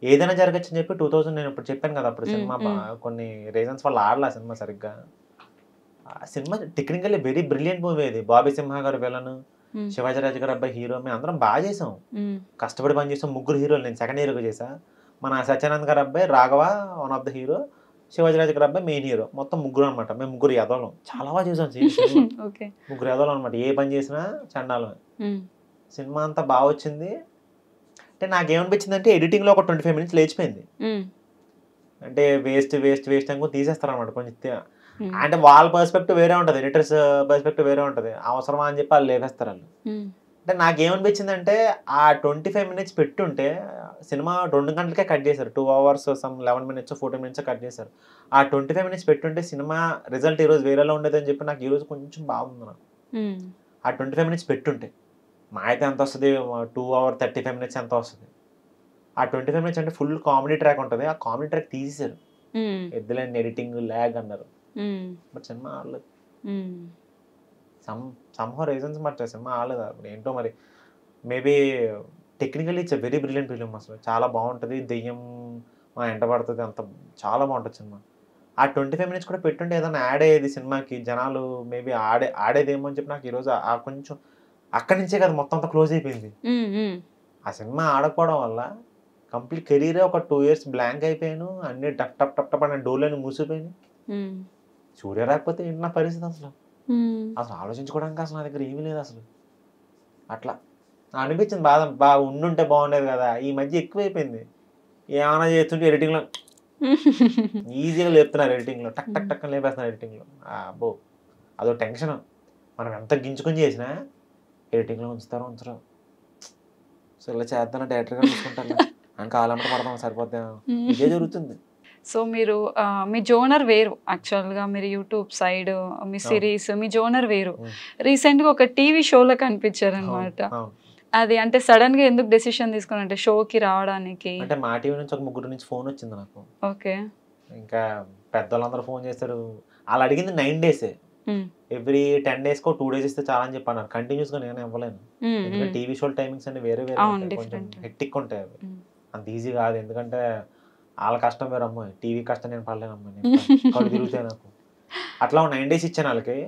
ఏదైనా జరగచ్చు అని చెప్పి 2000 నేను ఇప్పుడు చెప్పాను కదా అప్పుడు సినిమా కొన్ని రీజన్స్ వల్ల ఆడలా సినిమా సరిగ్గా. ఆ cinema technically very brilliant movie ఇది. బాబీ సింహ గారు విలన్, శివాజీరాజు గారు అబ్బాయి హీరో. మేము అందరం బాగా చేసాం, కష్టపడి పని చేసాం. 3 హీరోలు, నేను సెకండ్ హీరోగా చేసా. మన సత్యానంద్ గారు అబ్బాయి Raghava one of the hero, Sivajiraju గారు అబ్బాయి మెయిన్ హీరో. మొత్తం 3 అనమాట. మేము 3 ఎదవలం, చాలా బాగా చేసాం. 3 ఎదవలం అనమాట. ఏ పని చేసినా చండాలమే. సినిమా అంతా బాగా వచ్చింది. అంటే నాకేమనిపించింది అంటే ఎడిటింగ్లో ఒక 25 minutes లేచిపోయింది. అంటే వేస్ట్ వేస్ట్ వేస్ట్ అని తీసేస్తారు అనమాట కొంచెం. అంటే వాళ్ళ పర్స్పెక్టివ్ వేరే ఉంటుంది, ఎడిటర్స్ పర్స్పెక్టివ్ వేరే ఉంటుంది. అవసరమా అని చెప్పి వాళ్ళు లేపేస్తారు వాళ్ళు. అంటే నాకేమనిపించింది అంటే ఆ 25 minutes పెట్టుంటే సినిమా 2 గంటలకే కట్ చేశారు. 2 hours some 11 minutes 14 minutes cut చేశారు. ఆ 25 minutes పెట్టుంటే సినిమా రిజల్ట్ ఈరోజు వేరేలా ఉండేది అని చెప్పి నాకు ఈరోజు కొంచెం బాగుంది. నాకు ఆ 25 minutes పెట్టుంటే మా అయితే ఎంత వస్తుంది, 2 hours 35 minutes ఎంత వస్తుంది. ఆ 25 minutes అంటే ఫుల్ కామెడీ ట్రాక్ ఉంటుంది. ఆ కామెడీ ట్రాక్ తీసేశారు. ఎద్దులేండి ఎడిటింగ్ ల్యాగ్ అన్నారు. బట్ సినిమా ఆడలేదు. సమ్హౌ రీజన్స్ మరి సినిమా ఆడలేదు. అప్పుడు ఏంటో మరి. Maybe technically it's very brilliant film. అసలు చాలా బాగుంటుంది. దెయ్యం ఎంట పడుతుంది, అంత చాలా బాగుంటుంది సినిమా. ఆ 25 minutes కూడా పెట్టుంటే ఏదైనా యాడ్ అయ్యేది సినిమాకి, జనాలు మేబీ ఆడేదేమో అని చెప్పి నాకు ఈరోజు ఆ కొంచెం అక్కడి నుంచే కదా మొత్తం అంతా క్లోజ్ అయిపోయింది. ఆ సినిమా ఆడకపోవడం వల్ల కంప్లీట్ కెరీరే ఒక 2 years బ్లాంక్ అయిపోయాను. అన్ని టప్ టప్ టప్ టప్ అనే డోర్లని మూసిపోయినాయి. సూర్య రాకపోతే ఏంటి నా పరిస్థితి అసలు. అసలు ఆలోచించుకోవడానికి అసలు నా దగ్గర ఏమీ లేదు అసలు. అట్లా అనిపించింది బాధ. బాగా ఉండుంటే బాగుండేది కదా. ఈ మధ్య ఎక్కువైపోయింది. ఏమైనా చేస్తుంటే ఎడిటింగ్లో ఈజీగా లేపుతున్నారు, ఎడిటింగ్లో టక్ టక్ టక్ లేపేస్తున్నారు ఎడిటింగ్లో. అబ్బో అదో టెన్షన్. మనం ఎంత గించుకొని చేసినా ఎడిటింగ్లో ఉంచరు. సో ఇలా చేద్దాం డైరెక్టర్గా చూసుకుంటాను అని కాలంట పడతాం, సరిపోతే ఇదే జరుగుతుంది. సో మీరు మీ జోనర్ వేరు, యాక్చువల్గా మీరు యూట్యూబ్ సైడ్ మీ సిరీస్ మీ జోనర్ వేరు. రీసెంట్గా ఒక టీవీ షోలో కనిపించారు అనమాట. అది అంటే సడన్ గా ఎందుకు డెసిషన్ తీసుకుని అంటే షోకి రావడానికి? అంటే మా టీవీ నుంచి ఒక 3 నుంచి ఫోన్ వచ్చింది నాకు. ఓకే. ఇంకా పెద్దవాళ్ళందరూ ఫోన్ చేస్తారు. వాళ్ళు అడిగింది 9 days. ఎవ్రీ 10 days 2 days ఇస్తే చాలా అని చెప్పి అన్నారు. కంటిన్యూస్ గా నేను ఇవ్వలేను. ఎందుకంటే టీవీ షో టైమింగ్స్ అన్ని వేరే వేరే కొంచెం హెక్టిక్ ఉంటాయి. అవి అంత ఈజీ కాదు. ఎందుకంటే వాళ్ళ కష్టం వేరే అమ్మాయి, టీవీ కష్టం నేను పడలేను అమ్మాయి, కళ్ళు తిరుగుతాయి నాకు. అట్లా 9 days ఇచ్చాను వాళ్ళకి.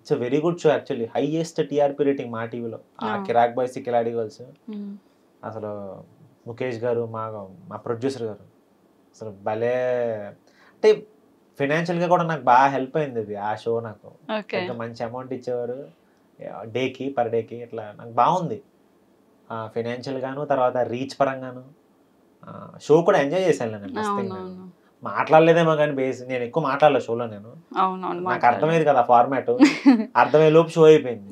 It's very good show actually. Highest TRP rating మా టీవీలో. ఆ కిరాక్ బాయ్స్ కిలాడి గర్ల్స్ అసలు ముఖేష్ గారు మా ప్రొడ్యూసర్ గారు అసలు భలే. అంటే ఫైనాన్షియల్గా కూడా నాకు బాగా హెల్ప్ అయింది అది. ఆ షో నాకు మంచి అమౌంట్ ఇచ్చేవారు పర్ డేకి. ఇట్లా నాకు బాగుంది ఫైనాన్షియల్ గాను, తర్వాత రీచ్ పరంగాను. షో కూడా ఎంజాయ్ చేశాను నేను. మాట్లాడలేదేమో కానీ నేను ఎక్కువ మాట్లాడలేదు షోలో. నేను నాకు అర్థమయ్యేది కదా ఫార్మాట్. అర్థమయ్యే లోపు షో అయిపోయింది.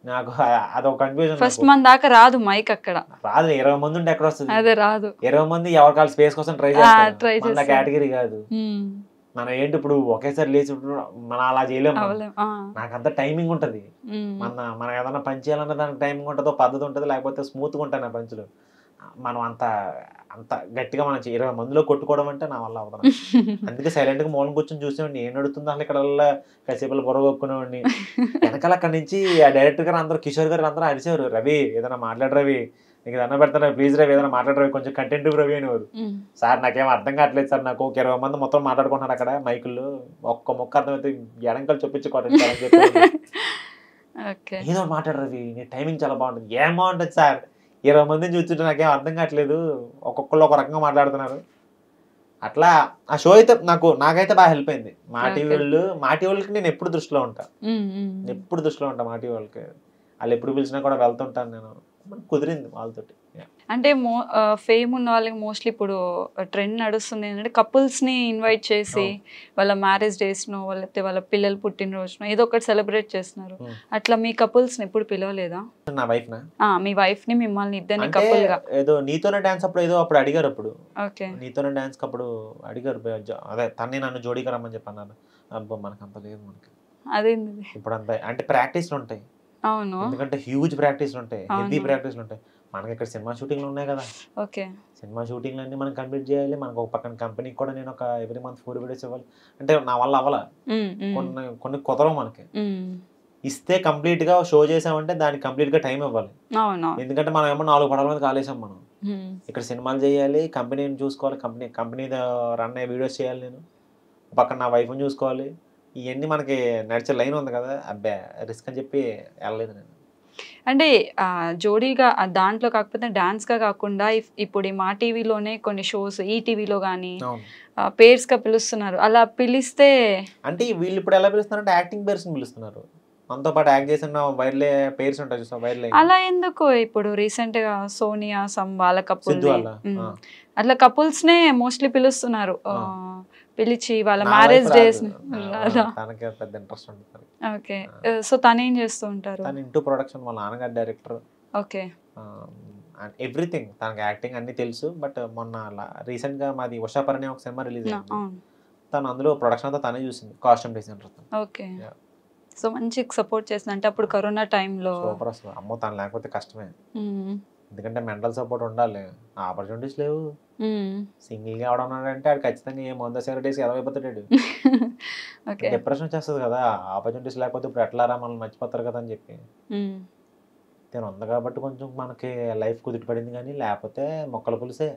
నాకు అదొక కన్ఫ్యూజన్. ఫస్ట్ మన దాకా రాదు మైక్, అక్కడ రాదు. 20 మంది ఉంటే ఎక్కడ వస్తుంది? అదే రాదు. 20 మంది ఎవరికాల స్పేస్ కోసం ట్రై చేస్తారు. మన కేటగిరీ కాదు. మనం ఏంటి ఇప్పుడు ఒకేసారి లేచి మనం అలా చేయలేము. నాకంత టైమింగ్ ఉంటది. మనం ఏదైనా పని చేయాలన్న దానికి టైమింగ్ ఉంటుందో, పద్ధతి ఉంటుంది. లేకపోతే స్మూత్ గా ఉంటాయి నా పంచులు. మనం అంత గట్టిగా మనం 20 మందిలో కొట్టుకోవడం అంటే నా వల్ల అవుతాను. అందుకే సైలెంట్ గా మూలం కూర్చొని చూసేవాడిని. ఏం నడుతుందో అసలు ఇక్కడ కాసేపు బుర్ర కొక్కునేవాడిని. వెనకాల అక్కడి నుంచి ఆ డైరెక్టర్ గారు అందరూ, కిషోర్ గారు అందరూ అడిచేవారు, రవి ఏదైనా మాట్లాడు రవి, నీకు దండం పెడతాను ప్లీజ్ రవి, ఏదైనా మాట్లాడు రవి, కొంచెం కంటెంట్ రవి అనేవారు. సార్ నాకేం అర్థం కావట్లేదు సార్, నాకు 20 మంది మొత్తం మాట్లాడుకుంటున్నారు అక్కడ మైకుల్లో, ఒక్క మొక్క అర్థమైతే ఎడంకలు చొప్పించుకోవడం ఏదో మాట్లాడు రవి, నీ టైమింగ్ చాలా బాగుంటుంది. ఏం బాగుంటుంది సార్, 20 మందిని చూస్తుంటే నాకేం అర్థం కావట్లేదు, ఒక్కొక్కళ్ళు ఒక రకంగా మాట్లాడుతున్నారు. అట్లా ఆ షో అయితే నాకైతే బాగా హెల్ప్ అయింది. మా టీవీ వాళ్ళకి నేను ఎప్పుడు దృష్టిలో ఉంటా. మా టీవీ వాళ్ళకి వాళ్ళు ఎప్పుడు పిలిచినా కూడా వెళ్తుంటాను నేను. కుదిరింది వాళ్ళతోటి. అంటే ఫేమ్ ఉన్న వాళ్ళకి మోస్ట్లీ ఇప్పుడు ట్రెండ్ నడుస్తుంది ఏంటంటే కపుల్స్ని ఇన్వైట్ చేసి వాళ్ళ మ్యారేజ్ డేస్నో లేకపోతే వాళ్ళ పిల్లలు పుట్టినరోజునో ఏదో ఒకటి సెలబ్రేట్ చేస్తున్నారు. అట్లా మీ కపుల్స్ని ఎప్పుడు పిలవలేదా? నా వైఫ్ మీ వైఫ్ ని మిమ్మల్ని ఇద్దరిని కపుల్ గా ఏదో నీతోనే డాన్స్ అప్పుడు అడిగారు. నీతోనే డాన్స్ అప్పుడు అడిగారు. అదే తన్ని నన్ను జోడీగా రమ్మని చెప్పి అన్నారు. అబ్బా మనకు అంత లేదు. మనకి అదేంది ఇప్పుడు అంత అంటే ప్రాక్టీస్లు ఉంటాయి. అవును, ఎందుకంటే హ్యూజ్ ప్రాక్టీస్లు ఉంటాయి, హెవీ ప్రాక్టీస్లు ఉంటాయి. మనకి ఇక్కడ సినిమా షూటింగ్లు ఉన్నాయి కదా. సినిమా షూటింగ్లు అన్ని మనం కంప్లీట్ చేయాలి. మనకు ఒక పక్కన కంపెనీకి కూడా నేను ఒక ఎవ్రీ మంత్ 4 videos ఇవ్వాలి. అంటే నా వల్ల అవ్వాల. కొన్ని కుదరవు మనకి. ఇస్తే కంప్లీట్ గా షో చేసామంటే దానికి కంప్లీట్ గా టైం ఇవ్వాలి. ఎందుకంటే మనం ఏమో 4 పడవల మీద కాలేసాం. మనం ఇక్కడ సినిమాలు చేయాలి, కంపెనీని చూసుకోవాలి, కంపెనీ రన్ అయ్యే వీడియోస్ చేయాలి, నేను పక్కన నా వైఫ్ని చూసుకోవాలి. ఇవన్నీ మనకి నడిచే లైన్ ఉంది కదా, అబ్బే రిస్క్ అని చెప్పి వెళ్ళలేదు నేను. అంటే జోడీగా దాంట్లో కాకపోతే డాన్స్గా కాకుండా ఇప్పుడు మా టీవీలోనే కొన్ని షోస్ ఈ టీవీలో కానీ పేర్స్గా పిలుస్తున్నారు. అలా పిలిస్తే అంటే వీళ్ళు ఇప్పుడు ఎలా పిలుస్తున్నారంటే యాక్టింగ్ పేర్స్ని పిలుస్తున్నారు. మనతో పాటు యాక్ట్ చేసిన వైర్లే పేర్స్ ఉంటాయి చూసా, వైర్లే. అలా ఎందుకు? ఇప్పుడు రీసెంట్ గా సోనియా వాళ్ళ కపుల్ అట్లా కపుల్స్ నే మోస్ట్లీ పిలుస్తున్నారు. పిలిచి వాళ్ళ మ్యారేజ్ డేస్. పెద్ద ఇంట్రెస్ట్ ఉంటుంది. ఓకే, సో తను ఏం చేస్తూ ఉంటారు? తను ఇంటూ ప్రొడక్షన్, వాళ్ళ నాన్నగారు డైరెక్టర్. ఓకే, ఎవ్రీథింగ్ తనకి యాక్టింగ్ అన్ని తెలుసు. బట్ మొన్న రీసెంట్ గా మాది ఉషాపరణి ఒక సినిమా రిలీజ్ అయింది, తను అందులో ప్రొడక్షన్ అంతా తనే చూసింది, కాస్ట్యూమ్ డిజైనర్. ఓకే, సో మంచి సపోర్ట్ చేసింది. అంటే అప్పుడు కరోనా టైంలో సూపర్ అసలు. అమ్మో, తను లేకపోతే కష్టమే, ఎందుకంటే మెంటల్ సపోర్ట్ ఉండాలి. ఆపర్చునిటీస్ లేవు. సింగిల్ గా ఎవడన్నాడంటే ఆడు ఖచ్చితంగా ఏ 100 సెక్రటరీస్ ఎదవైపోతాడు. డిప్రెషన్ వచ్చేస్తుంది కదా, ఆపర్చునిటీస్ లేకపోతే ఇప్పుడు ఎట్లారా మనల్ని మర్చిపోతారు కదా అని చెప్పి. నేను ఉంది కాబట్టి కొంచెం మనకి లైఫ్ కుదిరి పడింది, కానీ లేకపోతే మొక్కల పులిసే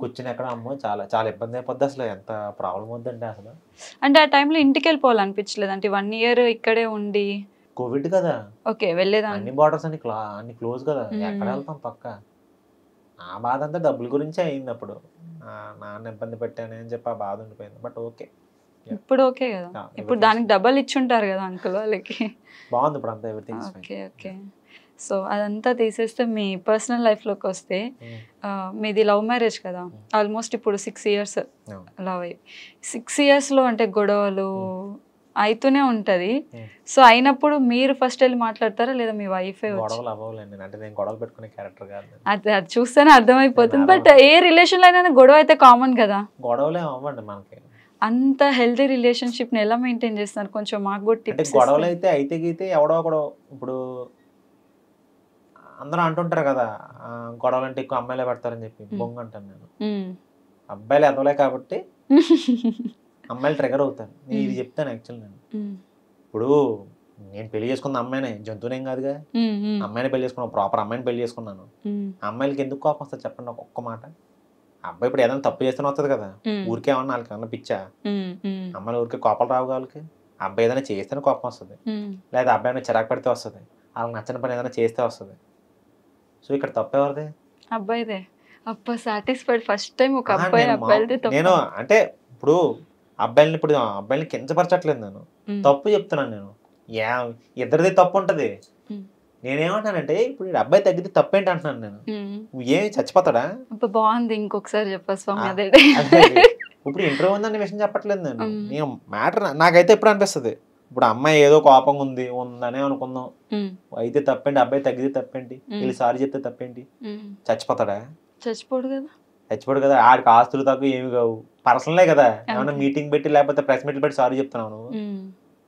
కూర్చుని ఎక్కడ. అమ్మో, చాలా చాలా ఇబ్బంది అయిపోద్ది అసలు. ఎంత ప్రాబ్లం వద్దండి అసలు. అంటే ఆ టైంలో ఇంటికి వెళ్ళిపోవాలనిపించలేదు? అంటే 1 year ఇక్కడే ఉండి, కోవిడ్ కదా, ఓకే వెళ్ళేదా? అన్ని బార్డర్స్ అన్ని క్లోజ్ కదా, ఎక్కడ వెళ్తాం పక్క. ఆ బాధ అంతా డబ్బుల గురించే అయింది అప్పుడు. నాన్న ఇబ్బంది పెట్టాను అని చెప్పి ఆ బాధ ఉండిపోయింది. బట్ ఓకే, ఇప్పుడు ఓకే కదా. ఇప్పుడు దానికి డబ్బులు ఇచ్చుంటారు కదా అంకుల్ వాళ్ళకి. బాగుంది ఇప్పుడు అంతా, ఎవ్రీథింగ్. ఓకే ఓకే, సో అదంతా తీసేస్తే మీ పర్సనల్ లైఫ్లోకి వస్తే, మీది లవ్ మ్యారేజ్ కదా, ఆల్మోస్ట్ ఇప్పుడు 6 years లవ్ అయ్యి. 6 yearsలో అంటే గొడవలు అయితూనే ఉంటుంది. సో అయినప్పుడు మీరు ఫస్ట్ వెళ్ళి మాట్లాడతారా, లేదా మీ వైఫే? గొడవలు అవ్వలేండి, అంటే నేను గొడవలు పెట్టుకునే క్యారెక్టర్ కాదు. అది చూస్తేనే అర్థమైపోతుంది. బట్ ఏ రిలేషన్లో అయినా గొడవ అయితే కామన్ కదా. గొడవలే అవ్వండి మనకి. అంత హెల్తీ రిలేషన్షిప్ని ఎలా మెయింటైన్ చేస్తున్నారు? కొంచెం మాకు కూడా టిప్స్. గొడవలు అయితే గీతే ఎవడో ఒకడు. ఇప్పుడు అందరూ అంటుంటారు కదా, గొడవలు అంటే ఎక్కువ అమ్మాయిలే పడతారని చెప్పి. బొంగ అంటాను నేను. అబ్బాయిలు ఎదవలే కాబట్టి అమ్మాయిలు ట్రిగర్ అవుతారు. నేను ఇది చెప్తాను యాక్చువల్. నేను ఇప్పుడు నేను పెళ్లి చేసుకున్న అమ్మాయినే, జంతువునేం కాదుగా. అమ్మాయిని పెళ్లి చేసుకున్నాను, ప్రాపర్ అమ్మాయిని పెళ్లి చేసుకున్నాను. అమ్మాయిలకి ఎందుకు కోపం వస్తుంది చెప్పండి ఒక్క మాట. అబ్బాయి ఇప్పుడు ఏదైనా తప్పు చేస్తూనే వస్తుంది కదా, ఊరికే ఏమన్నా వాళ్ళకి ఏమన్నా పిచ్చా? అమ్మాయిలు ఊరికే కోపాలు రావు వాళ్ళకి. అబ్బాయి ఏదైనా చేస్తేనే కోపం వస్తుంది, లేదా అబ్బాయి చిరాకు పెడితే వస్తుంది, వాళ్ళకి నచ్చిన పని ఏదైనా చేస్తే వస్తుంది. సో ఇక్కడ తప్పు ఎవరిది? అబ్బాయిదే. అబ్బా సాటిస్ఫైడ్ ఫస్ట్ టైం ఒక అబ్బాయి అబ్బాయిదే తప్పు. నేను అంటే ఇప్పుడు అబ్బాయిని కించపరచట్లేదు, నేను తప్పు చెప్తున్నాను. నేను ఇద్దరిది తప్పు ఉంటది. నేనేమంటానంటే ఇప్పుడు అబ్బాయి తగ్గితే తప్పేంటి అంటున్నాను నేను. ఏమి చచ్చిపోతాడా? బాగుంది, ఇంకొకసారి చెప్పా స్వామి. అదే ఇప్పుడు ఇంటర్వ్యూ ఉందని విషయం చెప్పట్లేదు నేను. నేను మ్యాటర్ నాకైతే ఎప్పుడు అనిపిస్తుంది, ఇప్పుడు అమ్మాయి ఏదో కోపంగా ఉందనే అనుకుందాం, అయితే తప్పేంటి, అబ్బాయి తగ్గితే తప్పేంటి, వీళ్ళు సారీ చెప్తే తప్పేంటి? చచ్చిపోతాడా? చచ్చిపోడు కదా. చచ్చిపోడు కదా. ఆడికి ఆస్తులు తక్కువ ఏమి కావు, పర్సనలే కదా. ఏమన్నా మీటింగ్ పెట్టి లేకపోతే ప్రెస్ మీట్లు పెట్టి సారీ చెప్తున్నావు నువ్వు,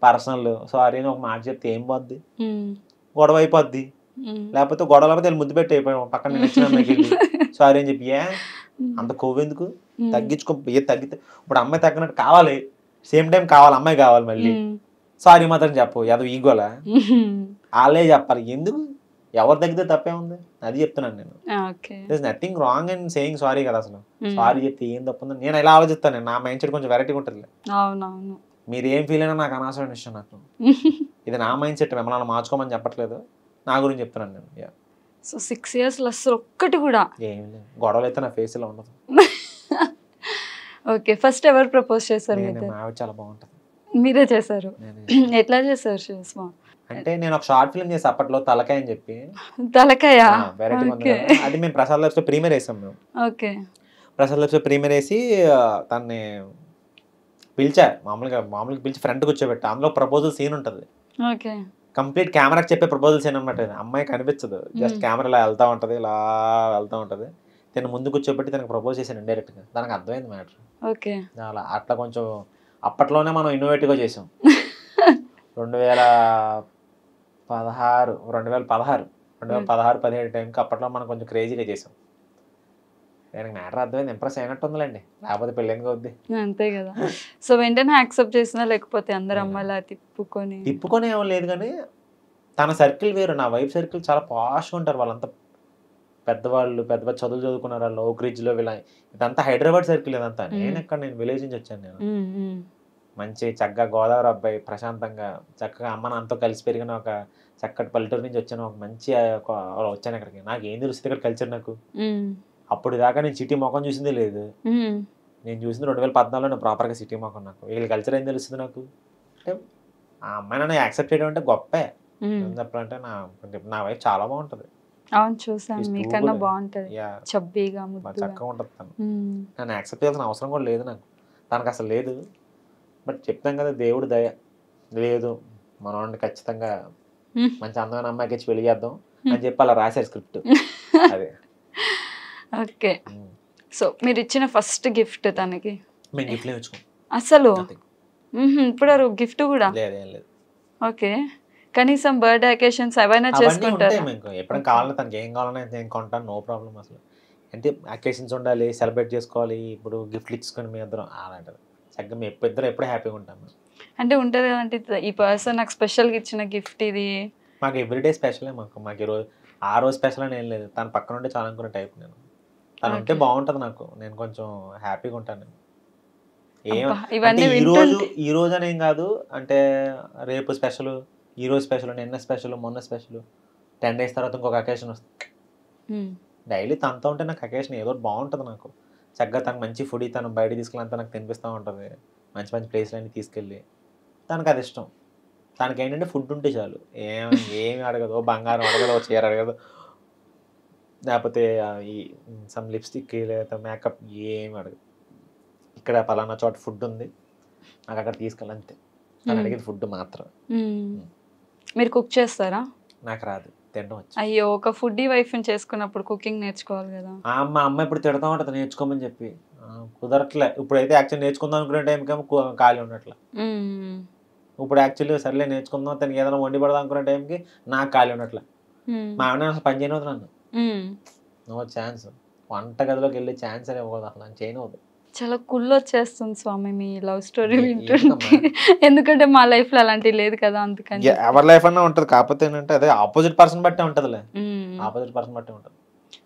పర్సనల్ సారీ అని ఒక మాట చెప్తే ఏం పోద్ది? గొడవ అయిపోద్ది. లేకపోతే గొడవ లేకపోతే ముద్దు పెట్టి అయిపోయాం పక్కన నచ్చిన అమ్మాయికి సారీ అని చెప్పి. అంత కొవ్వు ఎందుకు? తగ్గించుకో. తగ్గితే ఇప్పుడు అమ్మాయి తగ్గినట్టు కావాలి, సేమ్ టైం కావాలి, అమ్మాయి కావాలి. మళ్ళీ సారీ మాత్రం చెప్పు, ఏదో ఈగోలా వాళ్ళే చెప్పాలి. ఎందుకు? ఎవరు తగ్గితే తప్పే ఉంది, అది చెప్తున్నాను నేను. Nothing wrong and saying sorry కదా. అసలు సారీ చెప్తే ఏం తప్పుందని నేను ఎలా ఆలోచిస్తాను. నా మైండ్ సెట్ కొంచెం వెరైటీగా ఉంటుంది. మీరు ఏం ఫీల్ అయినా నాకు అనవసరమైన విషయం. నాకు ఇది నా మైండ్ సెట్, మిమ్మల్ని మార్చుకోమని చెప్పట్లేదు, నా గురించి చెప్తున్నాను నేను. సో 6 years అసలు ఒక్కటి కూడా ఏం లేదు, గొడవలు అయితే నా ఫేస్ లో ఉండదు. ఓకే, ఫస్ట్ ఎవరు ప్రపోజ్ చేశారు? చాలా బాగుంటుంది. మీరే చేశారు? ఎట్లా చేశారు సుష్మా? అంటే నేను ఒక షార్ట్ ఫిల్మ్ చేసి అప్పట్లో, తలకాయ అని చెప్పి. తలకాయ? అది మేము ప్రసాద్ లబ్స్ లో ప్రీమియర్ వేసాం మేము. ఓకే, ప్రసాద్ లబ్స్ లో ప్రీమియర్ వేసి తన్ని పిలిచా, మామూలుగా పిలిచి ఫ్రంట్ కూర్చోబెట్టా. అందులో ప్రపోజల్ సీన్ ఉంటుంది. ఓకే, కంప్లీట్ కెమెరాకి చెప్పే ప్రపోజల్ సీన్ అనమాట. అమ్మాయి కనిపించదు, జస్ట్ కెమెరా ఇలా వెళ్తా ఉంటది, ఇలా వెళ్తా ఉంటది. తను ముందు కూర్చోబెట్టి తనకు ప్రపోజ్ చేశాను ఇండైరెక్ట్ గా. దానికి అర్థమైంది మ్యాటర్. ఓకే, అలా అట్లా కొంచెం అప్పట్లోనే మనం ఇన్నోవేటివ్ గా చేసాం. 2016-17 టైంకి అప్పట్లో మనం కొంచెం క్రేజీగా చేసాం. దానికి మ్యాటర్ అర్థమైంది, ఇంప్రెస్ అయినట్టు ఉందిలేండి, లేకపోతే పెళ్ళి ఎందుకు అవుద్ది? అంతే కదా. సో వెంటనే యాక్సెప్ట్ చేసినా, లేకపోతే అందరు అమ్మాయిలా తిప్పుకొని ఏమో లేదు, కానీ తన సర్కిల్ వేరు, నా వైఫ్ సర్కిల్ చాలా పాష్గా ఉంటారు. వాళ్ళంతా పెద్దవాళ్ళు పెద్ద పెద్ద చదువులు చదువుకున్నారు వాళ్ళు ఓక్ రిడ్జ్లో ఇదంతా హైదరాబాద్ సర్కిల్ ఇదంతా. నేను విలేజ్ నుంచి వచ్చాను నేను. మంచి చక్కగా గోదావరి అబ్బాయి ప్రశాంతంగా చక్కగా అమ్మ నాన్నతో కలిసి పెరిగిన ఒక చక్కటి పల్లెటూరు నుంచి వచ్చాను. ఒక మంచి వచ్చాను ఇక్కడికి. నాకు ఏం తెలుస్తుంది ఇక్కడ కల్చర్ నాకు. అప్పుడు దాకా నేను సిటీ మొఖం చూసిందే లేదు. నేను చూసింది 2014లో నేను ప్రాపర్గా సిటీ మొఖం. నాకు వీళ్ళ కల్చర్ ఏం తెలుస్తుంది నాకు. అంటే ఆ అమ్మాయి నన్ను యాక్సెప్ట్ చేయడం అంటే గొప్పే. ఏం చెప్పాలంటే నా వైఫ్ చాలా బాగుంటుంది. అవును చూసాను, మీకన్నా బాగుంటుంది, చబ్బీగా చక్కగా ఉంటుంది తను. నన్ను యాక్సెప్ట్ చేయాల్సిన అవసరం కూడా లేదు నాకు, తనకు అసలు లేదు. బట్ చెప్తాం కదా దేవుడు దయ లేదు మనోడిని ఖచ్చితంగా మంచి అందమైన అమ్మాయికి ఇచ్చి పెళ్లి చేద్దాం అని చెప్పి అలా రాశారు స్క్రిప్ట్. అదే ఓకే. సో మీరు ఇచ్చిన ఫస్ట్ గిఫ్ట్ తనకి? మేము గిఫ్ట్ ఇచ్చుకోం అసలు. ఇప్పుడు గిఫ్ట్ కూడా లేదు. ఓకే, కనీసం బర్త్డే అకేషన్స్ ఏవైనా చేసుకుంటారు? ఎప్పుడైనా కావాలన్నా తనకి ఏం కావాలన్నా నేను కొంటాను, నో ప్రాబ్లం. అసలు అంటే అకేషన్స్ ఉండాలి, సెలబ్రేట్ చేసుకోవాలి. ఇప్పుడు గిఫ్ట్లు ఇచ్చుకొని మీ ఇద్దరం అలాంటిది చక్కగా మేము ఇద్దరు ఎప్పుడు హ్యాపీగా ఉంటాము. అంటే ఉంటుంది కదంటే ఈ పర్సన్ నాకు స్పెషల్గా ఇచ్చిన గిఫ్ట్ ఇది. మాకు ఎవ్రీడే స్పెషలే. మాకు ఈరోజు ఆ రోజు స్పెషల్ అని ఏం లేదు. తన పక్కన ఉంటే చాలా అనుకునే టైప్ నేను. తను ఉంటే బాగుంటుంది నాకు, నేను కొంచెం హ్యాపీగా ఉంటాను. ఈ రోజు అని ఏం కాదు, అంటే రేపు స్పెషల్, ఈ రోజు స్పెషల్, నిన్న స్పెషల్, మొన్న స్పెషల్, 10 days తర్వాత ఇంకొక అకేషన్ వస్తుంది. డైలీ తనతో ఉంటే నాకు అకేషన్ ఏదో బాగుంటుంది. నాకు చక్కగా తనకు మంచి ఫుడ్ తను బయట తీసుకెళ్ళంతా నాకు తినిపిస్తూ ఉంటుంది. మంచి మంచి ప్లేస్లన్నీ తీసుకెళ్ళి తనకు అది ఇష్టం. తనకి ఏంటంటే ఫుడ్ ఉంటే చాలు, ఏమి అడగదు. బంగారం అడగదు, చీర అడగదు, లేకపోతే ఈ సమ్ లిప్స్టిక్ లేదా మేకప్ ఏమి అడగదు. ఇక్కడ పలానా చోట ఫుడ్ ఉంది నాకు అక్కడ తీసుకెళ్ళంతే. తను అడిగేది ఫుడ్ మాత్రం. మీరు కుక్ చేస్తారా? నాకు రాదు, తినడం వచ్చు. అయ్యో, ఒక ఫుడ్డీ వైఫ్ని చేసుకున్నప్పుడు కుకింగ్ నేర్చుకోవాలి కదా. మా అమ్మ ఇప్పుడు తిడతా ఉంటుంది నేర్చుకోమని చెప్పి, కుదరట్లే. ఇప్పుడైతే యాక్చువల్లీ నేర్చుకుందాం అనుకునే టైంకేమో ఖాళీ ఉండట్లే. ఇప్పుడు యాక్చువల్లీ సర్లే నేర్చుకుందాం, తనకి ఏదైనా వండి పడదాం అనుకునే టైంకి నాకు ఖాళీ ఉండట్లే. మా ఆవిడ అసలు పని చేయనవద్దు నన్ను, నో ఛాన్స్. వంట గదిలోకి వెళ్ళే ఛాన్స్ అనే ఇవ్వదు అసలు, నన్ను చేయనవద్దు. చాలా కుళ్ళు వచ్చేస్తుంది స్వామి మీ లవ్ స్టోరీ వింటుంటే. ఎందుకంటే మా లైఫ్ లో అలాంటివి లేదు కదా, అందుకని. ఎవరి లైఫ్ అన్నా ఉంటుంది, కాకపోతే ఏంటంటే అదే ఆపోజిట్ పర్సన్ బట్టే ఉంటుందిలే. ఆపోజిట్ పర్సన్ బట్టే ఉంటుంది.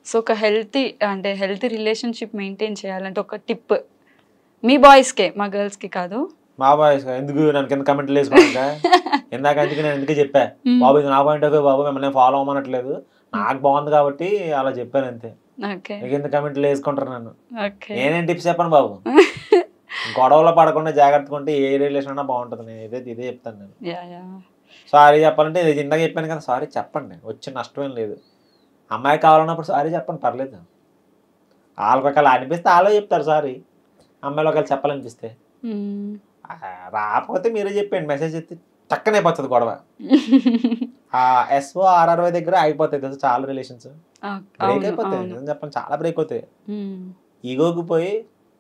సో ఒక హెల్తీ రిలేషన్షిప్ మెయింటైన్ చేయాలంటే ఒక టిప్ మీ బాయ్స్కే, మా గర్ల్స్కి కాదు. మా బాయ్స్ ఎందుకు నన్ను కింద కమెంట్లు వేసుకోవడానికి? ఇందాక అందుకే నేను ఎందుకే చెప్పా, బాబు ఇది నా పాయింట్ ఆఫ్ వ్యూ బాబు, మిమ్మల్ని ఫాలో అవ్వమనట్లేదు, నాకు బాగుంది కాబట్టి అలా చెప్పాను అంతే. కింద కమెంట్లు వేసుకుంటారు నన్ను. నేనేం టిప్స్ చెప్పను బాబు, గొడవలో పడకుండా జాగ్రత్తగా ఉంటే ఏ రిలేషన్ అయినా బాగుంటుంది. నేను ఇదే చెప్తాను నేను. సారీ చెప్పాలంటే ఇది ఇందాక చెప్పాను కదా, సారీ చెప్పండి, వచ్చి నష్టం ఏం లేదు. అమ్మాయి కావాలన్నప్పుడు సారీ చెప్పండి, పర్లేదు. వాళ్ళకి ఒకవేళ అనిపిస్తే వాళ్ళే చెప్తారు సారీ, అమ్మాయిలు ఒకవేళ చెప్పాలనిపిస్తే. రాకపోతే మీరే చెప్పండి, మెసేజ్ ఎత్తి చక్కనే అయిపోతుంది గొడవ. SORRY దగ్గర అయిపోతాయి తెలుసు చాలా రిలేషన్స్, బ్రేక్ అయిపోతాయి. నిజం చెప్పండి, చాలా బ్రేక్ అవుతాయి. ఈగోకి పోయి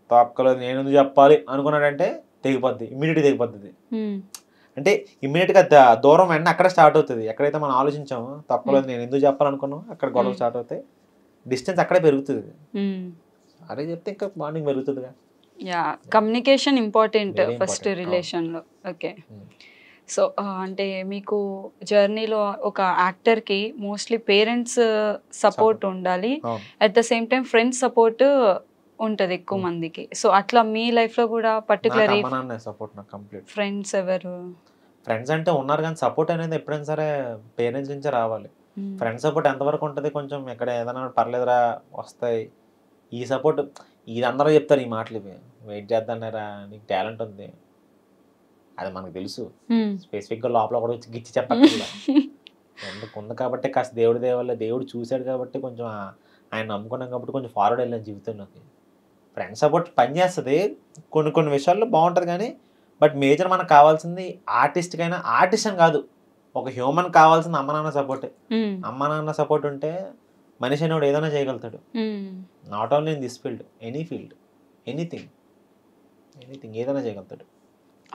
తొక్కలో నేను ఎందుకు చెప్పాలి అనుకున్నాడంటే తెగిపోద్ది, ఇమ్మీడియట్గా తెగిపోతుంది. అంటే ఇమ్మీడియట్గా దూరం వెంటనే అక్కడ స్టార్ట్ అవుతుంది. ఎక్కడైతే మనం ఆలోచించామో తొక్కలో నేను ఎందుకు చెప్పాలనుకున్నాం అక్కడ గొడవ స్టార్ట్ అవుతాయి, డిస్టెన్స్ అక్కడే పెరుగుతుంది. అదే చెప్తే ఇంకా బాండింగ్ పెరుగుతుందిగా. కమ్యూనికేషన్ ఇంపార్టెంట్ ఫస్ట్ రిలేషన్లో. ఓకే. సో అంటే మీకు జర్నీలో ఒక యాక్టర్కి మోస్ట్లీ పేరెంట్స్ సపోర్ట్ ఉండాలి, at the same time friends support ఉంటుంది ఎక్కువ మందికి. సో అట్లా మీ లైఫ్లో కూడా పర్టికులర్ ఫ్రెండ్స్ ఎవరు? ఫ్రెండ్స్ అంటే ఉన్నారు కానీ సపోర్ట్ అనేది ఎప్పుడైనా సరే పేరెంట్స్ నుంచే రావాలి. ఫ్రెండ్స్ సపోర్ట్ ఎంతవరకు ఉంటుంది, కొంచెం ఎక్కడ ఏదైనా పర్లేదురా వస్తాయి. ఈ సపోర్ట్ ఇది అందరూ చెప్తారు, ఈ మాటలు ఇవి వెయిట్ చేద్దాన్నారా నీకు టాలెంట్ ఉంది, అది మనకు తెలుసు. స్పెసిఫిక్గా లోపల కూడా వచ్చి గిచ్చి చెప్పక్కర్లా, ఎందుకు ఉంది కాబట్టి కాస్త దేవుడి దేవల్ల దేవుడు చూశాడు కాబట్టి కొంచెం ఆయన నమ్ముకున్నాం కాబట్టి కొంచెం ఫార్వర్డ్ వెళ్ళాను జీవితంలోకి. ఫ్రెండ్స్ సపోర్ట్ పనిచేస్తుంది కొన్ని విషయాల్లో బాగుంటుంది కానీ, బట్ మేజర్ మనకు కావాల్సింది ఆర్టిస్ట్కైనా, ఆర్టిస్ట్ అని కాదు ఒక హ్యూమన్ కావాల్సింది అమ్మ నాన్న సపోర్టే. అమ్మ నాన్న సపోర్ట్ ఉంటే మనిషి అనేవాడు ఏదైనా చేయగలుగుతాడు. Not only in this field, any field, anything ఏదైనా చేయగలుగుతాడు.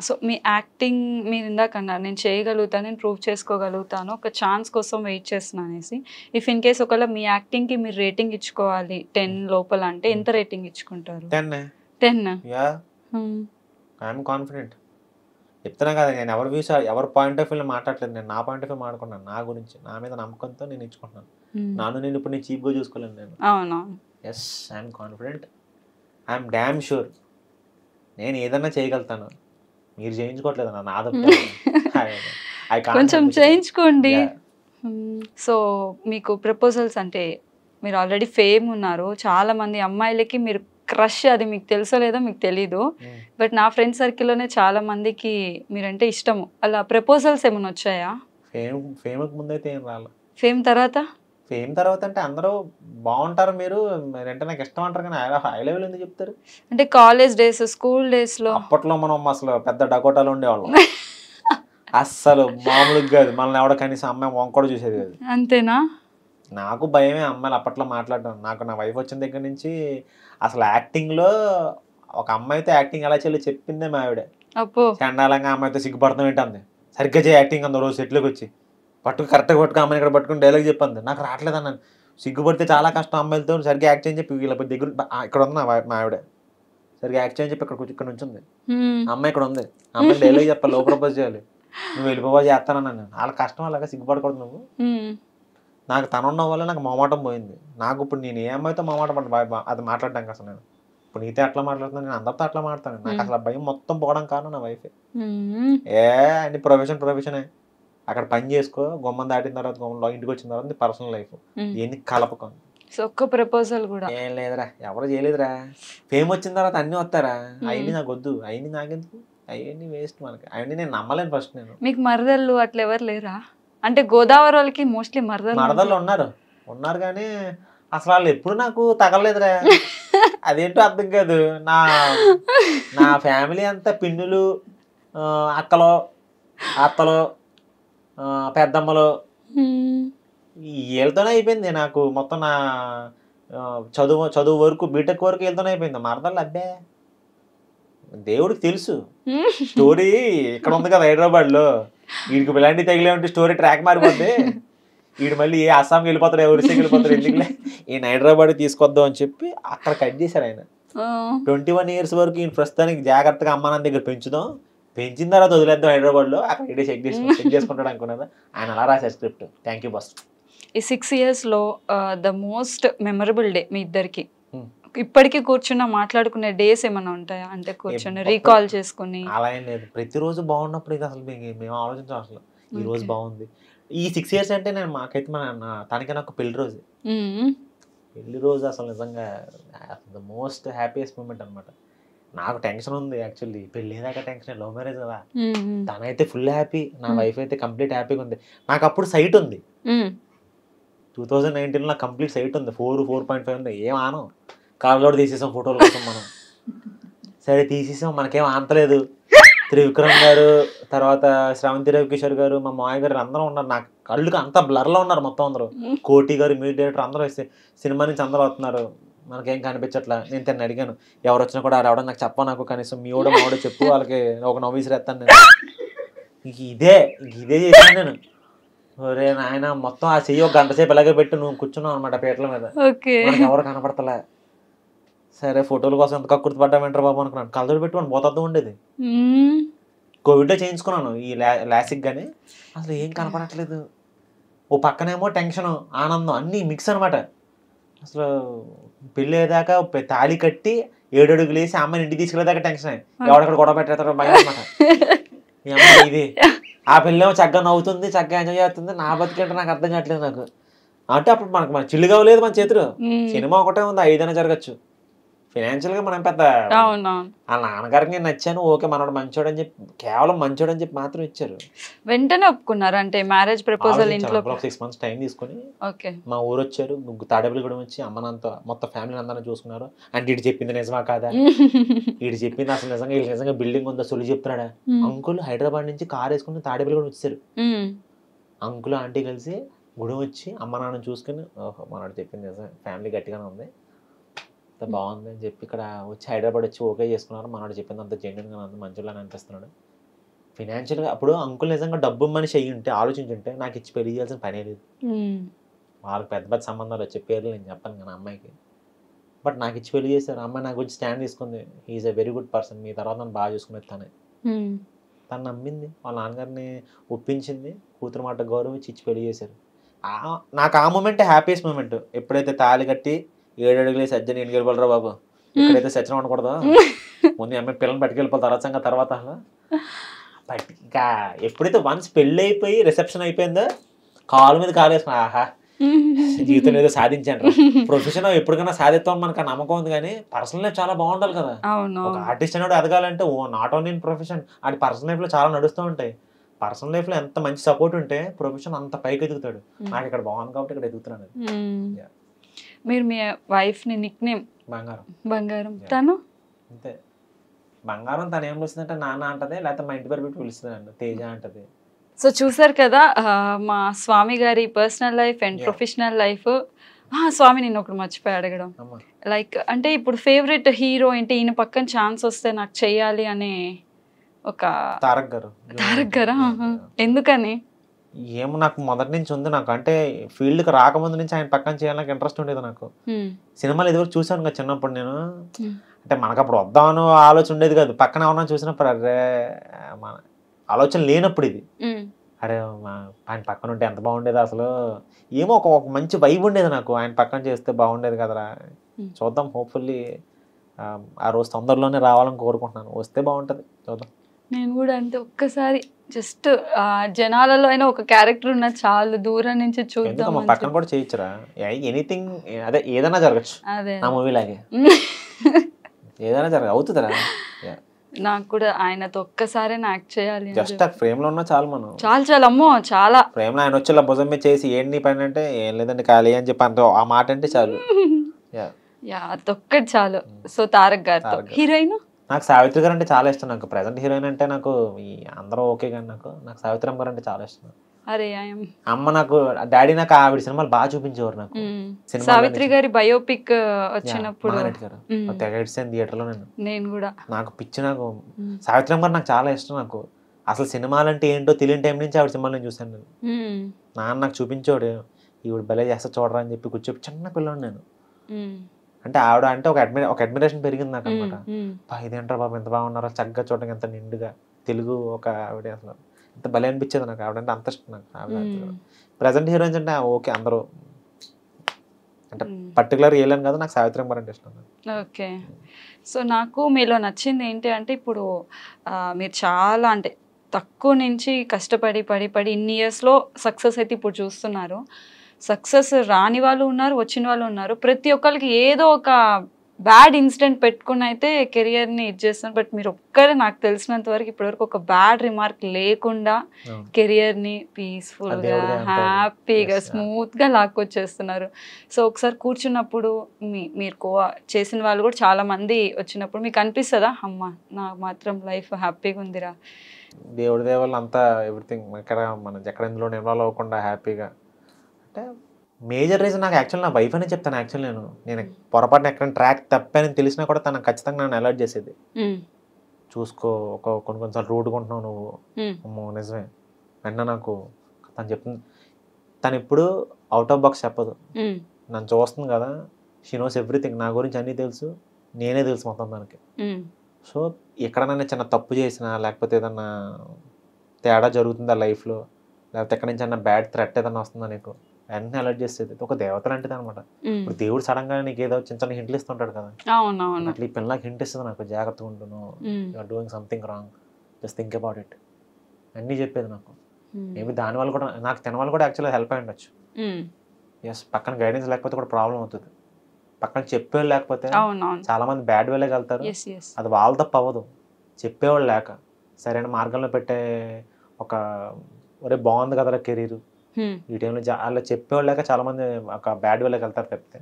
సో మీ యాక్టింగ్ మీరు ఇందాక అన్నారు నేను చేయగలుగుతాను, నేను ప్రూవ్ చేసుకోగలుగుతాను, ఒక ఛాన్స్ కోసం వెయిట్ చేస్తున్నాను అనేసి. ఇఫ్ ఇన్ కేస్ ఒకవేళ మీ యాక్టింగ్కి మీరు రేటింగ్ ఇచ్చుకోవాలి 10 లోపల అంటే ఎంత రేటింగ్ ఇచ్చుకుంటారు? 10. I'm confident. చెప్తున్నా కదా, నేను ఎవరి వ్యూస్ ఎవరి పాయింట్ ఆఫ్ వ్యూలో మాట్లాడలేదు, నేను నా పాయింట్ ఆఫ్ వ్యూ మాట్లాడుకున్నాను, నా గురించి నా మీద నమ్మకంతో నేను ఇచ్చుకుంటున్నాను. నేను ఇప్పుడు నేను చీప్గా చూసుకోలేను నేను. అవునవును. Yes, I'm confident, I'm damn sure నేను ఏదన్నా చేయగలుగుతాను. మీరు చేయించుకోవట్లేదు నా కొంచెం చేయించుకోండి. సో మీకు ప్రపోజల్స్ అంటే మీరు ఆల్రెడీ ఫేమ్ ఉన్నారు, చాలా మంది అమ్మాయిలకి మీరు క్రష్, అది మీకు తెలుసో లేదో మీకు తెలీదు, బట్ నా ఫ్రెండ్ సర్కిల్లోనే చాలా మందికి మీరంటే ఇష్టము. అలా ప్రపోజల్స్ ఏమైనా వచ్చాయా? ఫేమ్ ముందైతే ఏం రాలే. ఫేమ్ తర్వాత? ఫేమ్ తర్వాత అంటే అందరూ బాగుంటారు, మీరు అంటే నాకు ఇష్టం అంటారు, కానీ హై లెవెల్ ఎందుకు చెప్తారు? అంటే కాలేజ్ డేస్, స్కూల్ డేస్ లో అప్పట్లో మనం అసలు పెద్ద డకోటాలు ఉండేవాళ్ళం. అస్సలు మామూలుగా కాదు, మనల్ని ఎవడో కనీసం అమ్మాయి వంక కూడా చూసేది కాదు. అంతేనా? నాకు భయమే అమ్మాయిలు అప్పట్లో మాట్లాడడం. నాకు నా వైఫ్ వచ్చిన దగ్గర నుంచి అసలు యాక్టింగ్లో ఒక అమ్మాయితో యాక్టింగ్ ఎలా చేయాలో చెప్పిందే మా ఆవిడ. చండాలంగా అమ్మాయితో సిగ్గుపడతాం ఏంటంది, సరిగ్గా చేయ యాక్టింగ్ అందు రోజు సెట్లోకి వచ్చి కరెక్ట్గా పట్టుకు అమ్మాయిని ఇక్కడ పట్టుకుని డైలాగ్ చెప్పింది. నాకు రావట్లేదు అన్నాను, సిగ్గుపడితే చాలా కష్టం అమ్మాయిలతో, సరిగ్గా యాక్ట్ చేయని చెప్పి వీళ్ళ దగ్గర ఇక్కడ ఉంది మా ఆవిడ, సరిగ్గా యాక్ట్ చేయని చెప్పి ఇక్కడ నుంచి ఉంది అమ్మాయి, ఇక్కడ ఉంది అమ్మాయి డైలాగ్ చెప్పాలి, లో ప్రపోజ్ చేయాలి, నువ్వు వెళ్ళిపోవా చేస్తానన్నాను. వాళ్ళ కష్టం అలాగా సిగ్గుపడకూడదు నువ్వు. నాకు తనున్న వల్ల నాకు మొమాటం పోయింది. నాకు ఇప్పుడు నేను ఏ అమ్మాయితో మొమాటం అది మాట్లాడడానికి అసలు నేను ఇప్పుడు నీతో అట్లా మాట్లాడుతున్నాను, నేను అందరితో అట్లా మాట్లాడతాను. నాకు అసలు భయం మొత్తం పోవడం కారణం నా వైఫే. అన్ని ప్రొఫెషనే, అక్కడ పని చేసుకో, గుమ్మం దాటిన తర్వాత గుమ్మంలో ఇంటికి వచ్చిన తర్వాత పర్సనల్ లైఫ్ ఎన్ని కలపకం. ఒక్క ప్రపోజల్ కూడా ఏం లేదురా, ఎవరు చేయలేదురా. ఫేమ్ వచ్చిన తర్వాత అన్ని వస్తారా, అవన్నీ నాకు వద్దు, అవన్నీ నాకెందుకు, అవన్నీ వేస్ట్ మనకి, అవన్నీ నేను నమ్మలేను ఫస్ట్. నేను మీకు మరదళ్ళు అట్లా ఎవరు లేరా? అంటే గోదావరి వాళ్ళకి మోస్ట్లీ మరదళ్ళు ఉన్నారు కానీ అసలు వాళ్ళు ఎప్పుడు నాకు తగలలేదురా. అదేంటో అర్థం కాదు. నా ఫ్యామిలీ అంతా పిన్నులు, అక్కలు, అత్తలు, పెద్దమ్మలు, వీళ్ళతోనే అయిపోయింది నాకు మొత్తం. నా చదువు వరకు, బీటెక్ వరకు వీళ్ళతోనే అయిపోయింది. మరదళ్ళు అబ్బే దేవుడికి తెలుసు. స్టోరీ ఇక్కడ ఉంది కదా హైదరాబాద్లో, వీడికి ఇలాంటివి తగిలే ఉంటే స్టోరీ ట్రాక్ మారిపోద్ది. వీడు మళ్ళీ ఏ అస్సాంకి వెళ్ళిపోతారు, ఒరిస్సాకి వెళ్ళిపోతారు, ఎందుకులే ఈయన హైదరాబాద్ తీసుకొద్దాం అని చెప్పి అక్కడ కట్ చేశారు ఆయన. 21 years వరకు ఈయన ప్రస్తుతానికి జాగ్రత్తగా అమ్మ నాన్న దగ్గర పెంచుదాం, పెంచిన తర్వాత వదిలేద్దాం హైదరాబాద్లో, అక్కడ ఇడే చెక్ చేసుకుంటాడు అనుకున్నదా. ఆయన అలా రాశారు స్క్రిప్ట్. Thank you boss. ఈ 6 yearsలో ద మోస్ట్ మెమరబుల్ డే మీ ఇద్దరికి, ఇప్పటికీ కూర్చున్న మాట్లాడుకునే డేస్ ఏమైనా ఉంటాయా? అంటే కూర్చొని రీకాల్ చేసుకుని. అలా ఏం లేదు, ప్రతిరోజు బాగున్నప్పుడు ఇది అసలు మేము ఆలోచించాం. అసలు ఈ రోజు బాగుంది. ఈ 6 years అంటే నేను మాకైతే తనకి నాకు పెళ్లి రోజు అసలు నిజంగా ద మోస్ట్ హ్యాపీయెస్ట్ మూమెంట్ అనమాట. నాకు టెన్షన్ ఉంది యాక్చువల్లీ, పెళ్ళేదాకా టెన్షన్, లవ్ మ్యారేజ్ కదా. తనైతే ఫుల్ హ్యాపీ, నా వైఫ్ అయితే కంప్లీట్ హ్యాపీగా ఉంది. నాకు అప్పుడు సైట్ ఉంది, 2019లో నాకు కంప్లీట్ సైట్ ఉంది, 4.5 ఉంది. ఏం ఆనం, కాళ్ళలో తీసేసాం ఫోటోల కోసం మనం. సరే తీసేసాం, మనకేం ఆంతలేదు. త్రివిక్రమ్ గారు, తర్వాత శ్రవంతి రవికిషోర్ గారు, మా మాయ గారు అందరూ ఉన్నారు. నాకు కళ్ళుకి అంతా బ్లర్లో ఉన్నారు మొత్తం అందరూ. కోటి గారు, మ్యూజిక్ డైరెక్టర్ అందరూ వస్తే సినిమా నుంచి అందరూ వస్తున్నారు, మనకేం కనిపించట్లా. నేను తను అడిగాను, ఎవరు వచ్చినా కూడా రావడం నాకు చెప్ప, నాకు కనీసం మీ ఓడో మావిడో చెప్పు, వాళ్ళకి ఒక నవ్వేసిరేస్తాను నేను. ఇదే చేశాను నేను. ఒరే నాయన, మొత్తం ఆ చెయ్యి 1 గంట సేపు ఇలాగే పెట్టి నువ్వు కూర్చున్నావు అనమాట పీటల మీద, మనకి ఎవరు కనపడతలే. సరే ఫోటోల కోసం ఎంత కక్కుర్తి పడ్డామంటారు బాబు అనుకున్నాను. కలదోడు పెట్టుకోండి పోతూ ఉండేది. కోవిడ్లో చేయించుకున్నాను ఈ లాసిక్, కానీ అసలు ఏం కనపడట్లేదు. ఓ పక్కనేమో టెన్షన్, ఆనందం అన్నీ మిక్స్ అనమాట. అసలు పెళ్ళి అయ్యేదాకా తాళి కట్టి 7 అడుగులు వేసి అమ్మాయిని ఇంటికి తీసుకెళ్ళేదాకా టెన్షన్, ఎవడెక్కడ గొడవ పెట్టేస్తారో భయం అనమాట. ఈ అమ్మాయి ఇది, ఆ పిల్లేమో చక్కగా నవ్వుతుంది, చక్కగా ఎంజాయ్ చేస్తుంది. నా బతికేంటో నాకు అర్థం కావట్లేదు నాకు. అంటే అప్పుడు మన చిల్లు కావలేదు మన చేతిలో. సినిమా ఒకటే ఉంది, 5 అయినా జరగచ్చు. ఫైనాన్షియల్ గా మనం పెద్ద, ఆ నాన్నగారికి నేను నచ్చాను, ఓకే మనోడు మంచోడు అని చెప్పి, కేవలం మంచోడు అని చెప్పి మాత్రం ఇచ్చారు. వెంటనే ఒప్పుకున్నారు అంటే మ్యారేజ్ ప్రపోజల్ ఇంట్లో? 6 months టైం తీసుకుని మా ఊరు వచ్చారు, తాడేపల్లిగూడెం వచ్చి అమ్మనంతా మొత్తం ఫ్యామిలీ అందరినీ చూసుకున్నారు. అంటే ఇటు చెప్పింది నిజమా కాదా, ఇటు చెప్పింది అసలు నిజంగా వీళ్ళు నిజంగా బిల్డింగ్ ఉందా సొలి చెప్తున్నాడా. అంకుల్ హైదరాబాద్ నుంచి కార్ వేసుకుని తాడేపల్లిగూడెం వచ్చారు. అంకుల్ ఆంటీ కలిసి గుడి వచ్చి అమ్మ నాన్న చూసుకుని, ఓహో మనోడు చెప్పింది నిజమే, ఫ్యామిలీ గట్టిగానే ఉంది, బాగుంది అని చెప్పి ఇక్కడ వచ్చి హైదరాబాద్ వచ్చి ఓకే చేసుకున్నారు. మనోడు చెప్పింది అంత జెన్యున్గా అంత మంచిగానే అనిపిస్తున్నాడు. ఫినాన్షియల్గా అప్పుడు అంకుల్ నిజంగా డబ్బు మనిషి అయ్యి ఉంటే, ఆలోచించుంటే నాకు ఇచ్చి పెళ్లి చేయాల్సిన పనే లేదు. వాళ్ళకి పెద్ద పెద్ద సంబంధాలు వచ్చే పేర్లు నేను చెప్పాను కానీ అమ్మాయికి, బట్ నాకు ఇచ్చి పెళ్లి చేశారు. అమ్మాయి నాకు వచ్చి స్టాండ్ తీసుకుంది, he's a very good person, మీ తర్వాత నన్ను బాగా చూసుకునేది తనే. తను నమ్మింది, వాళ్ళ నాన్నగారిని ఒప్పించింది, కూతురు మాట గౌరవించి ఇచ్చి పెళ్లి చేశారు. నాకు ఆ మూమెంట్ హ్యాపీయెస్ట్ మూమెంట్. ఎప్పుడైతే తాళి కట్టి 7 అడుగులు సజ్జని ఎన్ని వెళ్ళిపోలరా బాబు, ఎక్కడైతే సచిన ఉండకూడదు, ముందు అమ్మాయి పిల్లల్ని పట్టుకెళ్ళిపోవాలి, తర్వాత సంగతి తర్వాత. బట్ ఇంకా ఎప్పుడైతే వన్స్ పెళ్ళి అయిపోయి రిసెప్షన్ అయిపోయిందో కాలు మీద కాలు వేసుకున్నా, ఆహా జీవితంలో ఏదో సాధించాను. ప్రొఫెషన్ ఎప్పటికైనా సాధిస్తాం మనకు నమ్మకం ఉంది, కానీ పర్సనల్ లైఫ్ చాలా బాగుండాలి కదా. ఒక ఆర్టిస్ట్ అనేవాడు ఎదగాలంటే నాట్ ఓన్లీ ఇన్ ప్రొఫెషన్, అది పర్సనల్ లైఫ్ లో చాలా నడుస్తూ ఉంటాయి. పర్సనల్ లైఫ్ లో ఎంత మంచి సపోర్ట్ ఉంటే ప్రొఫెషన్ అంత పైకి ఎదుగుతాడు. నాకు ఇక్కడ బాగుంది కాబట్టి ఇక్కడ ఎదుగుతున్నాను. మీరు మీ వైఫ్ ని నిక్ నేమ్ బంగారం, తను అంతే బంగారం. తను ఏం వస్తుందంటే నాన్న అంటది, లేకపోతే మా ఇంటి పేరు పెట్టి పిలుస్తుంది, తేజ అంటది. సో చూసారు కదా మా స్వామి గారి personal life and professional life. Swami నేను ఒకటి మర్చిపోయి అడగడం, లైక్ అంటే ఇప్పుడు ఫేవరెట్ హీరో ఏంటి, ఈయన పక్కన ఛాన్స్ వస్తే నాకు చెయ్యాలి అనే ఒక తారక్ గారా. ఎందుకని? ఏమో నాకు మొదటి నుంచి ఉంది. నాకు అంటే ఫీల్డ్కి రాకముందు నుంచి ఆయన పక్కన చేయాలని ఇంట్రెస్ట్ ఉండేది నాకు. సినిమాలు ఎదురు చూసాను కదా చిన్నప్పుడు నేను. అంటే మనకు అప్పుడు వద్దామని ఆలోచన ఉండేది కాదు. పక్కన ఎవరన్నా చూసినప్పుడు అరే మన ఆలోచన లేనప్పుడు ఇది, అరే ఆయన పక్కన ఉంటే ఎంత బాగుండేది అసలు. ఏమో ఒక మంచి వైబ్ ఉండేది నాకు, ఆయన పక్కన చేస్తే బాగుండేది కదరా. చూద్దాం, హోప్ఫుల్లీ ఆ రోజు తొందరలోనే రావాలని కోరుకుంటున్నాను. వస్తే బాగుంటుంది, చూద్దాం. నేను కూడా అంటే ఒక్కసారి జస్ట్ జనాలలో అయినా ఒక క్యారెక్టర్ ఉన్న చాలు, దూరం నుంచి చూద్దాం. పక్కన కూడా చేయొచ్చురా, ఎనీథింగ్ అదే ఏదైనా జరగచ్చు. నా మూవీ లాగే ఏదైనా అవుతుందిరా. నాకు కూడా ఆయనతో ఒక్కసారి యాక్ట్ చేయాలి. జస్ట్ ఫ్రేమ్ లో ఉన్నా చాలు, మనం చాలు అమ్మో చాలా. ఫ్రేమ్ లో ఆయన వచ్చి భుజం మీద చేసి ఏంటి పని అంటే ఏం లేదండి ఖాళీ అని చెప్పి అంత ఆ మాట అంటే చాలు. అదొక్కటి చాలు. సో తారక్ గారితో హీరోయిన్ నాకు సావిత్రి గారు అంటే చాలా ఇష్టం. నాకు ప్రెసెంట్ హీరోయిన్ అంటే నాకు అందరూ ఓకే, కానీ నాకు సావిత్రి అమ్మ గారు అంటే చాలా ఇష్టం. అరే అమ్మ నాకు డాడీ నాకు ఆవిడ సినిమాలు బాగా చూపించేవారు. నాకు సావిత్రి గారి బయోపిక్ వచ్చినప్పుడు థియేటర్ లో నేను కూడా నాకు పిచ్చి. నాకు సావిత్రి అమ్మ గారు నాకు చాలా ఇష్టం. నాకు అసలు సినిమాలు అంటే ఏంటో తెలియని టైం నుంచి ఆవిడ సినిమాలు నేను చూసాను. నేను నాన్న నాకు చూపించాడు, ఈవిడ భలే చేస్తా చూడరా అని చెప్పి కూర్చోపి చిన్న పిల్లని నేను. అంటే ఆవిడ అంటే ఒక అడ్మిరేషన్ పెరిగింది నాకు అనమాట. ఇదేంటారా బాబు ఎంత బాగున్నారో, చక్కగా చూడడానికి ఎంత నిండుగా తెలుగు ఒక ఆవిడ, అసలు ఎంత భలే అనిపించేది నాకు. ఆవిడ అంటే అంత ఇష్టం నాకు. ఆవిడ ప్రజెంట్ హీరోయిన్స్ అంటే ఓకే అందరూ, అంటే పర్టికులర్ ఏలేను కదా, నాకు సావిత్రి అమ్మ అంటే ఇష్టం. ఓకే. సో నాకు మీలో నచ్చింది ఏంటి అంటే ఇప్పుడు మీరు చాలా అంటే తక్కువ నుంచి కష్టపడి పడి ఇన్ని ఇయర్స్లో సక్సెస్ అయితే ఇప్పుడు చూస్తున్నారు. సక్సెస్ రాని వాళ్ళు ఉన్నారు, వచ్చిన వాళ్ళు ఉన్నారు. ప్రతి ఒక్కరికి ఏదో ఒక బ్యాడ్ ఇన్సిడెంట్ పెట్టుకుని అయితే కెరియర్ని ఇది చేస్తున్నారు. బట్ మీరు ఒక్కరే నాకు తెలిసినంత వరకు ఇప్పటివరకు ఒక బ్యాడ్ రిమార్క్ లేకుండా కెరియర్ని పీస్ఫుల్గా హ్యాపీగా స్మూత్గా లాక్కొచ్చేస్తున్నారు. సో ఒకసారి కూర్చున్నప్పుడు మీరు చేసిన వాళ్ళు కూడా చాలా మంది వచ్చినప్పుడు మీకు అనిపిస్తుందా, అమ్మ నాకు మాత్రం లైఫ్ హ్యాపీగా ఉందిరా? దేవుడి దేవాళ్ళు అంతా ఎవ్రీథింగ్ ఇక్కడ మనం ఎక్కడ ఇందులో ఇన్వాల్వ్ అవ్వకుండా హ్యాపీగా. అంటే మేజర్ రీజన్ నాకు యాక్చువల్ నా వైఫ్ అనే చెప్తాను. యాక్చువల్ నేను పొరపాటున ఎక్కడ ట్రాక్ తప్పానని తెలిసినా కూడా తను ఖచ్చితంగా నన్ను అలర్ట్ చేసేది. చూసుకో, కొన్నిసార్లు రూడ్గా ఉంటున్నావు నువ్వు, అమ్మో నిజమే వెంటనే నాకు తను చెప్తుంది. తను ఎప్పుడు అవుట్ ఆఫ్ బాక్స్ చెప్పదు. నన్ను చూస్తుంది కదా, షీ నోస్ ఎవ్రీథింగ్. నా గురించి అన్నీ తెలుసు, నేనే తెలుసు మొత్తం తనకి. సో ఎక్కడైనా చిన్న తప్పు చేసినా, లేకపోతే ఏదన్నా తేడా జరుగుతుందా లైఫ్లో, లేకపోతే ఎక్కడి నుంచి అన్న బ్యాడ్ థ్రెట్ ఏదన్నా వస్తుందా నీకు, వెంటనే అలర్ట్ చేసేది. ఒక దేవత లాంటిది అనమాట. ఇప్పుడు దేవుడు సడన్ గా నీకు ఏదో చిన్న చిన్న హింట్లు ఇస్తుంటాడు కదా, అట్లా ఈ పిల్లలకి హింట్ ఇస్తుంది నాకు, జాగ్రత్తగా ఉంటున్నావు, you're doing something wrong, just think about it అన్నీ చెప్పేది నాకు. మేబీ దానివల్ల కూడా నాకు తినవాళ్ళు కూడా యాక్చువల్గా హెల్ప్ అయి ఉండొచ్చు. ఎస్, పక్కన గైడెన్స్ లేకపోతే కూడా ప్రాబ్లం అవుతుంది. పక్కన చెప్పేవాళ్ళు లేకపోతే చాలా మంది బ్యాడ్ వేలోకి వెళ్తారు. అది వాళ్ళ తప్ప అవ్వదు, చెప్పేవాళ్ళు లేక. సరైన మార్గంలో పెట్టే ఒక ఒరే బాగుంది కదరా కెరీర్ ఈ టైంలో అలా చెప్పేవాళ్ళు లేక చాలా మంది ఒక బ్యాడ్ వేలోకి వెళ్తారు తప్పితే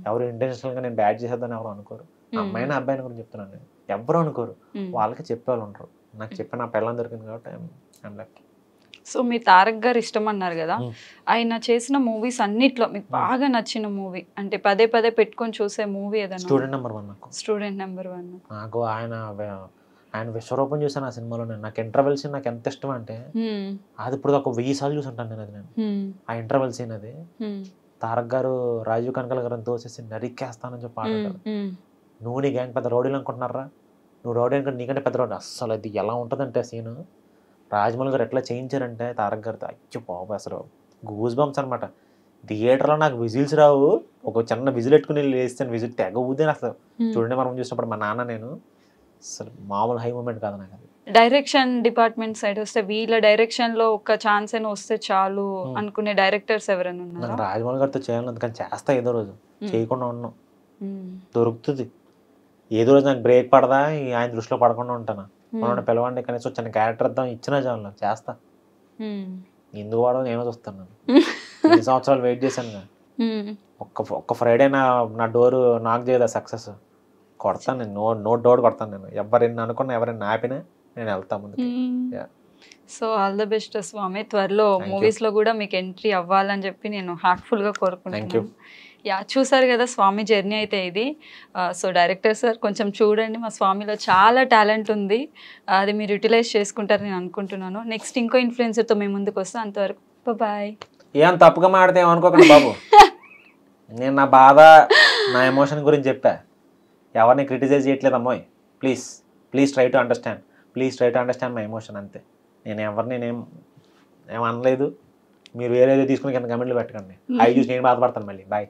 ఎవరు ఇంటెన్షనల్ గా నేను బ్యాడ్ చేసేద్దని ఎవరు అనుకోరు. అమ్మాయిని అబ్బాయిని గురించి చెప్తున్నాను నేను, ఎవరు అనుకోరు. వాళ్ళకి చెప్పేవాళ్ళు ఉంటారు. నాకు చెప్పి నా పిల్లలు దొరికింది కాబట్టి ఐఎమ్ లక్కీ. సో మీ తారక్ గారు ఇష్టం అన్నారు కదా, ఆయన చేసిన మూవీస్ అన్నిట్లో మీకు బాగా నచ్చిన మూవీ అంటే పదే పదే పెట్టుకొని చూసే మూవీ ఏదైనా? Student number 1. నాకు స్టూడెంట్ నెంబర్ 1. నాకు ఆయన విశ్వరూపం చూసాను ఆ సినిమాలో. నాకు ఇంటర్వెల్ సీన్ నాకు ఎంత ఇష్టం అంటే అది ఇప్పుడు ఒక 1000 సార్లు చూసుంటాను నేను. అది నేను ఆ ఇంటర్వెల్ సీన్ అది తారక్ గారు రాజీవ్ కనకాల గారిని తోసేసి నరికేస్తానని చెప్పి ఆడారు. నువ్వు నీ గ్యాంగ్ పెద్ద రౌడీలు అనుకుంటున్నారా, నువ్వు రౌడీ అనుకుంటే నీకంటే పెద్ద రౌడీ. అస్సలు అది ఎలా ఉంటుందంటే సీన్ రాజమౌళి గారు ఎట్లా చేయించారంటే తారక్ గారితో అచ్చి బాబు అసలు గూస్ బంప్స్ అనమాట. థియేటర్లో నాకు విజిల్స్ రావు, ఒక చిన్న విజిల్ పెట్టుకుని వేస్తాను, విజిల్ తెగ ఊదే అసలు. చూడండి మనం చూసినప్పుడు మా నాన్న నేను అసలు మామూలు హై మూమెంట్ కాదు నాకు అది. డైరెక్షన్ డిపార్ట్మెంట్ సైడ్ వస్తే వీళ్ళ డైరెక్షన్ లో ఒక ఛాన్స్ అయినా వస్తే చాలు అనుకునే డైరెక్టర్స్ ఎవరైనా ఉన్నారు? నాకు రాజమౌళి గారితో చేయాలని అందుకని చేస్తా, ఏదో రోజు చేయకుండా ఉన్నాం దొరుకుతుంది. ఏదో రోజు నాకు బ్రేక్ పడదా ఆయన దృష్టిలో పడకుండా ఉంటాను. మనం పిలవండి కనీసం చిన్న క్యారెక్టర్ ఇద్దాం ఇచ్చినా చాలు చేస్తా. ఎందుకు వాడో నేను చూస్తాను. ఎన్ని సంవత్సరాలు వెయిట్ చేశాను. ఒక్క ఫ్రైడే నా డోరు నాకు చేయదా సక్సెస్ కొడతాను నేను, నో డౌట్ కొడతాను నేను. ఎవరైనా అనుకున్నా ఎవరైనా ఆపినా నేను వెళ్తాను ముందుకు. సో ఆల్ ద బెస్ట్ స్వామి, త్వరలో మూవీస్ లో కూడా మీకు ఎంట్రీ అవ్వాలని చెప్పి నేను హార్ట్ఫుల్ గా కోరుకుంటున్నాను. యా, చూసారు కదా స్వామి జర్నీ అయితే ఇది. సో డైరెక్టర్ సార్ కొంచెం చూడండి, మా స్వామిలో చాలా టాలెంట్ ఉంది, అది మీరు యూటిలైజ్ చేసుకుంటారని నేను అనుకుంటున్నాను. నెక్స్ట్ ఇంకో ఇన్ఫ్లుయెన్సర్తో మేము ముందుకు వస్తాం. అంతవరకు బాయ్. ఏం తప్పుగా మాడితే ఏమనుకోకండి బాబు, నేను నా బాధ నా ఎమోషన్ గురించి చెప్పా, ఎవరిని క్రిటిసైజ్ చేయట్లేదు అమ్మాయి. Please try to understand my emotion అంతే. నేను ఎవరిని ఏం అనలేదు. మీరు వేరేదో తీసుకుని కింద కమెంట్లు పెట్టకండి, అవి చూసి నేను బాధపడతాను మళ్ళీ. బాయ్.